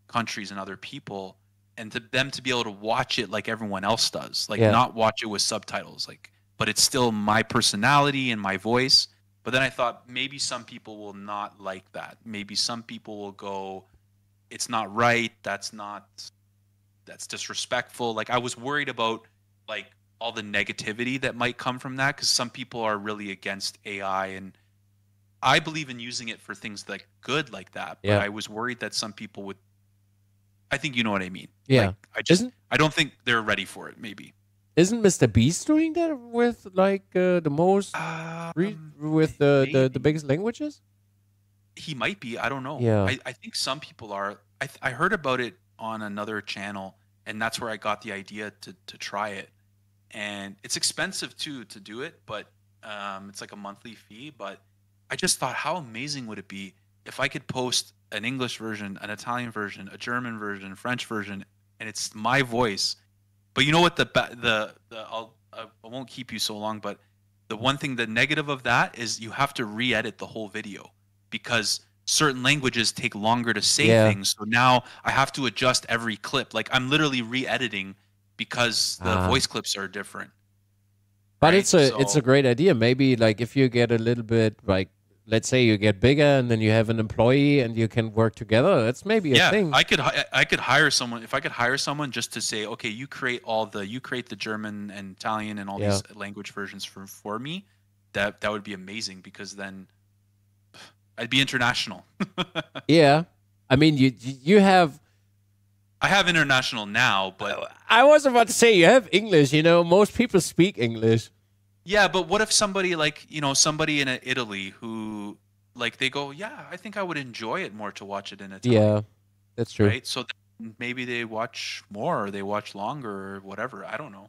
countries and other people, and them to be able to watch it like everyone else does, like not watch it with subtitles, like, but it's still my personality and my voice. But then I thought maybe some people will not like that. Maybe some people will go, it's not right. That's disrespectful. Like, I was worried about like all the negativity that might come from that, because some people are really against AI, and I believe in using it for things like good like that. But I was worried that some people would. I think you know what I mean. Yeah. Like, I don't think they're ready for it. Maybe. Isn't Mr. Beast doing that with like the most with the biggest languages? He might be. I don't know. Yeah. I think some people are. I heard about it on another channel, and that's where I got the idea to try it. And it's expensive too to do it, but it's like a monthly fee. But I just thought, how amazing would it be if I could post an English version, an Italian version, a German version, French version, and it's my voice. But you know what? I won't keep you so long, but the one thing, the negative of that is you have to re-edit the whole video, because certain languages take longer to say things. So now I have to adjust every clip. Like, I'm literally re-editing because the voice clips are different. But right? It's a great idea. Maybe like if you get a little bit, like, let's say you get bigger and then you have an employee and you can work together. That's maybe a thing. I could hire someone. If I could hire someone just to say, okay, you create the German and Italian and all these language versions for me, that would be amazing, because then I'd be international. Yeah. I mean, you have I have international now, but I was about to say you have English. You know, most people speak English. yeah, but what if somebody like, somebody in Italy who like they go, yeah, I think I would enjoy it more to watch it in Italian. Yeah, that's true. Right? So then maybe they watch more or they watch longer or whatever. I don't know.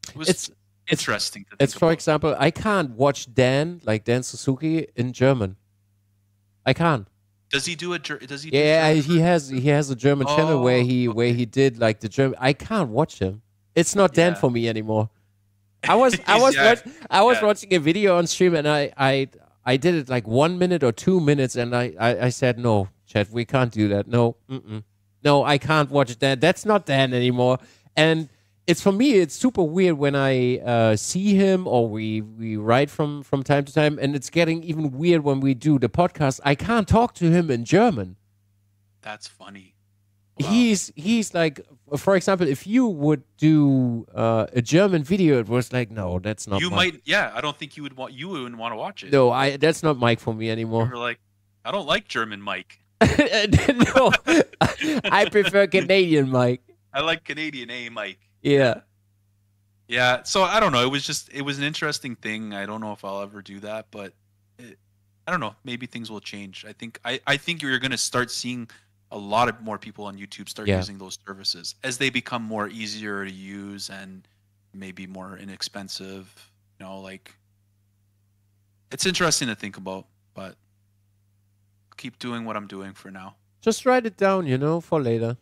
It was interesting to think It's, for about. example, I can't watch Dan, like Dan Suzuki, in German. I can't. Does he do does he Yeah, do he has a German channel where he did like the German. I can't watch him. It's not Dan for me anymore. I was watching a video on stream and I did it like 1 minute or 2 minutes and I said no, Chad, we can't do that. No, no, I can't watch that. That's not Dan anymore. And it's for me, it's super weird when I see him or we write from time to time, and it's getting even weird when we do the podcast. I can't talk to him in German. That's funny. Wow. He's like, for example, if you would do a German video, it was like, no, that's not. I don't think you wouldn't want to watch it. No, that's not Mike for me anymore. You're like, I don't like German Mike. No, I prefer Canadian Mike. I like Canadian Mike. Yeah. Yeah. So I don't know. It was an interesting thing. I don't know if I'll ever do that, but I don't know. Maybe things will change. I think you're going to start seeing a lot of more people on YouTube start using those services as they become more easier to use and maybe more inexpensive. Like it's interesting to think about, but keep doing what I'm doing for now. Just write it down, for later.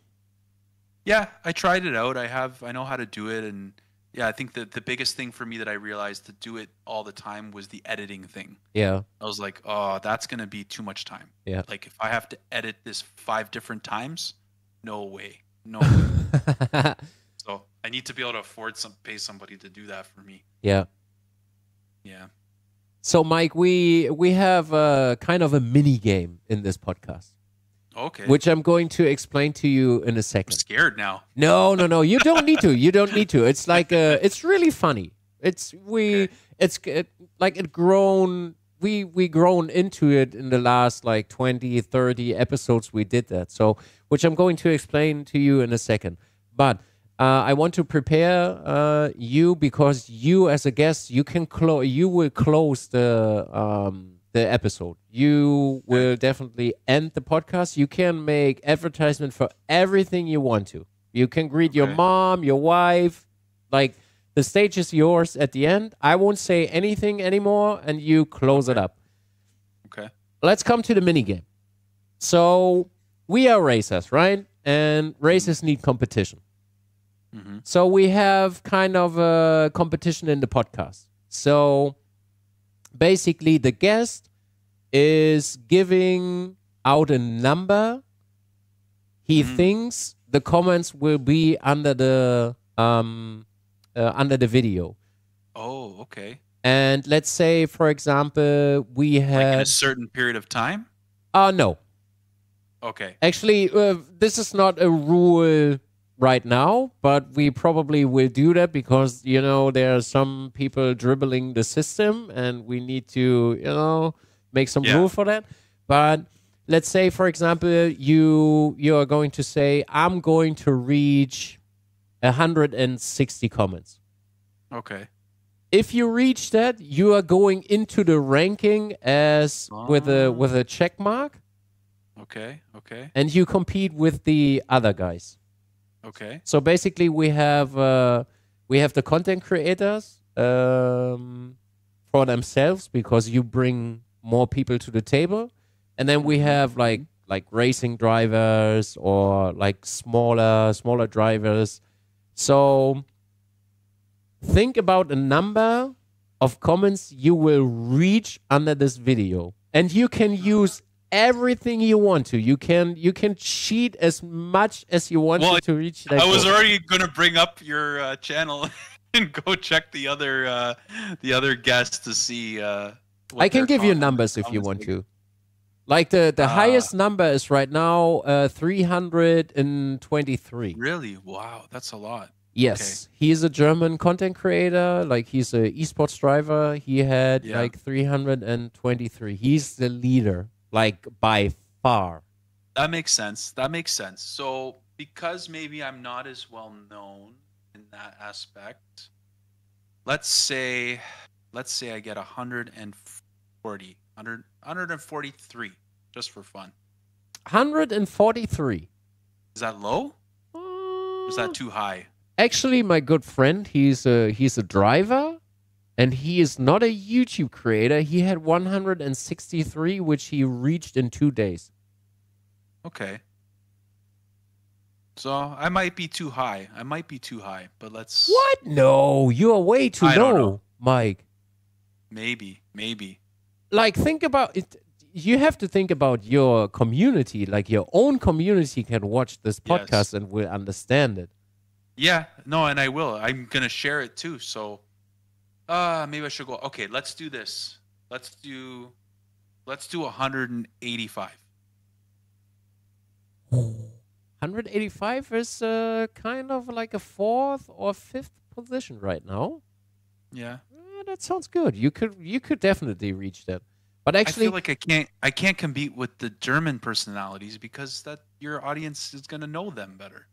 Yeah, I tried it out. I know how to do it, and yeah, I think that the biggest thing for me that I realized to do it all the time was the editing thing. Yeah. I was like, oh, that's gonna be too much time. Yeah. Like if I have to edit this 5 different times, no way. No way. So I need to be able to pay somebody to do that for me. Yeah. Yeah. So Mike, we have kind of a mini game in this podcast. Okay. Which I'm going to explain to you in a second. I'm scared now. No. You don't need to. You don't need to. It's like it's really funny. We grown into it in the last like 20, 30 episodes we did that. So, which I'm going to explain to you in a second. But I want to prepare you because you as a guest, you will close the episode. You will definitely end the podcast. You can make advertisement for everything you want to. You can greet your mom, your wife. Like, the stage is yours at the end. I won't say anything anymore, and you close it up. Okay. Let's come to the mini game. So, we are racers, right? And racers need competition. Mm-hmm. So, we have kind of a competition in the podcast. So, basically, the guest is giving out a number. He thinks the comments will be under the video. Oh, okay. And let's say, for example, we had like in a certain period of time. No. Okay. Actually, this is not a rule right now, but we probably will do that because there are some people dribbling the system, and we need to make some rule for that. But let's say, for example, you are going to say, I'm going to reach 160 comments. Okay. If you reach that, you are going into the ranking as with a check mark. Okay. And you compete with the other guys. Okay. So basically, we have the content creators for themselves because you bring more people to the table, and then we have like racing drivers or like smaller drivers. So think about a number of comments you will reach under this video, and you can use everything you want to. You can cheat as much as you want to reach that. I was already going to bring up your channel and go check the other guests to see. I can give you numbers if you want to. Like the highest number is right now 323. Really? Wow, that's a lot. Yes, okay. He's a German content creator. Like he's a esports driver. He had like 323. He's the leader, like by far. That makes sense. So because maybe I'm not as well known in that aspect. Let's say I get 143, just for fun. 143. Is that low? Or is that too high? Actually, my good friend, he's a driver, and he is not a YouTube creator. He had 163, which he reached in 2 days. Okay. So I might be too high. But let's... What? No, you are way too low, Mike. Maybe. Like, think about it. You have to think about your community. Like, your own community can watch this podcast and will understand it. Yeah, no, and I will. I'm going to share it too. So maybe I should go. Okay, let's do this. Let's do 185. 185 is kind of like a 4th or 5th position right now. Yeah. That sounds good. You could definitely reach that. But actually, I feel like I can't compete with the German personalities because that your audience is going to know them better.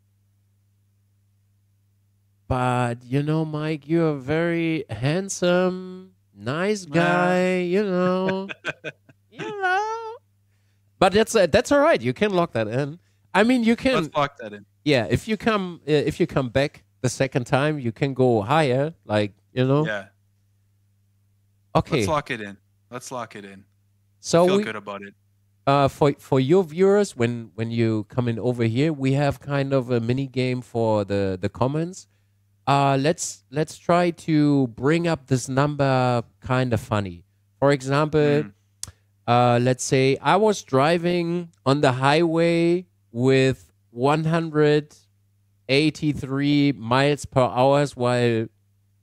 But you know, Mike, you're a very handsome, nice guy. You know. But that's all right. You can lock that in. I mean, you can. Let's lock that in. Yeah, if you come back the second time, you can go higher. Like, you know. Yeah. Okay. Let's lock it in. So I feel good about it. For your viewers, when you come in over here, we have kind of a mini game for the comments. Let's try to bring up this number kind of funny. For example, let's say I was driving on the highway with 183 miles per hour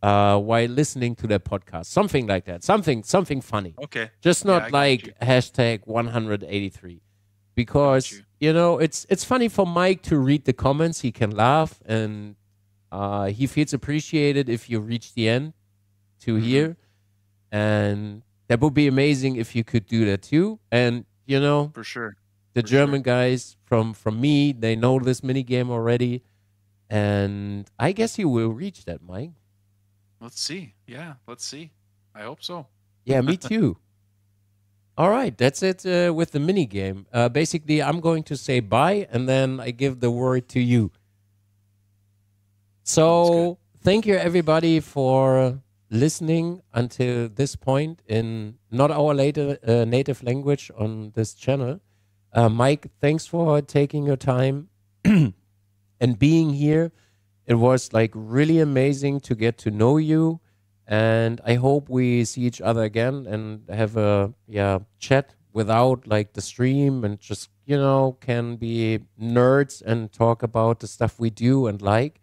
while listening to the podcast. Something like that. Something funny. Okay. Just not like hashtag 183. Because, you know, it's funny for Mike to read the comments. He can laugh, and he feels appreciated if you reach the end to here. And that would be amazing if you could do that too. And, you know, for sure. The German guys from me, they know this mini game already. And I guess you will reach that, Mike. Let's see. Yeah, let's see. I hope so. Yeah, me too. All right, that's it with the mini game. Basically, I'm going to say bye, and then I give the word to you. So thank you, everybody, for listening until this point in not our native language on this channel. Mike, thanks for taking your time and being here. It was like really amazing to get to know you, and I hope we see each other again and have a chat without like the stream, and just, you know, can be nerds and talk about the stuff we do and like.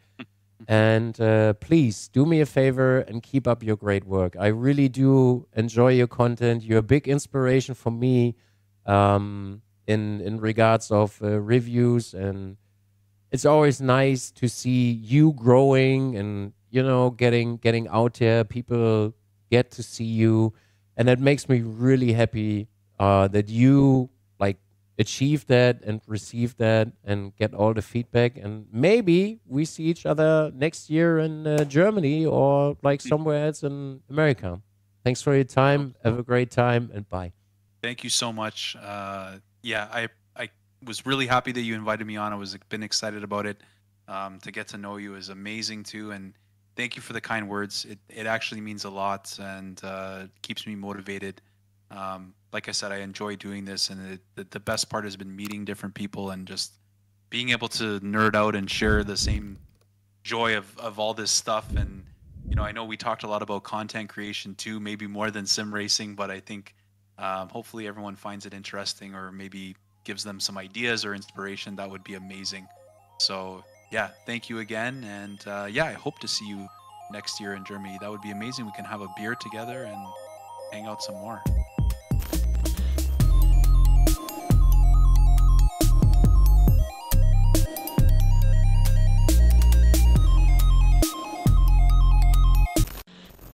And please do me a favor and keep up your great work. I really do enjoy your content. You're a big inspiration for me in regards of reviews, and it's always nice to see you growing and, you know, getting out there. People get to see you, and it makes me really happy that you like achieve that and receive that and get all the feedback. And maybe we see each other next year in Germany or like somewhere else in America. Thanks for your time. Have a great time, and bye. Thank you so much. Yeah, I was really happy that you invited me on. I was been excited about it. To get to know you is amazing too, and thank you for the kind words. It actually means a lot, and keeps me motivated. Like I said, I enjoy doing this, and the best part has been meeting different people and just being able to nerd out and share the same joy of all this stuff. And, you know, I know we talked a lot about content creation too, maybe more than sim racing, but I think hopefully everyone finds it interesting, or maybe gives them some ideas or inspiration. That would be amazing. So yeah, thank you again. And yeah, I hope to see you next year in Germany. That would be amazing. We can have a beer together and hang out some more.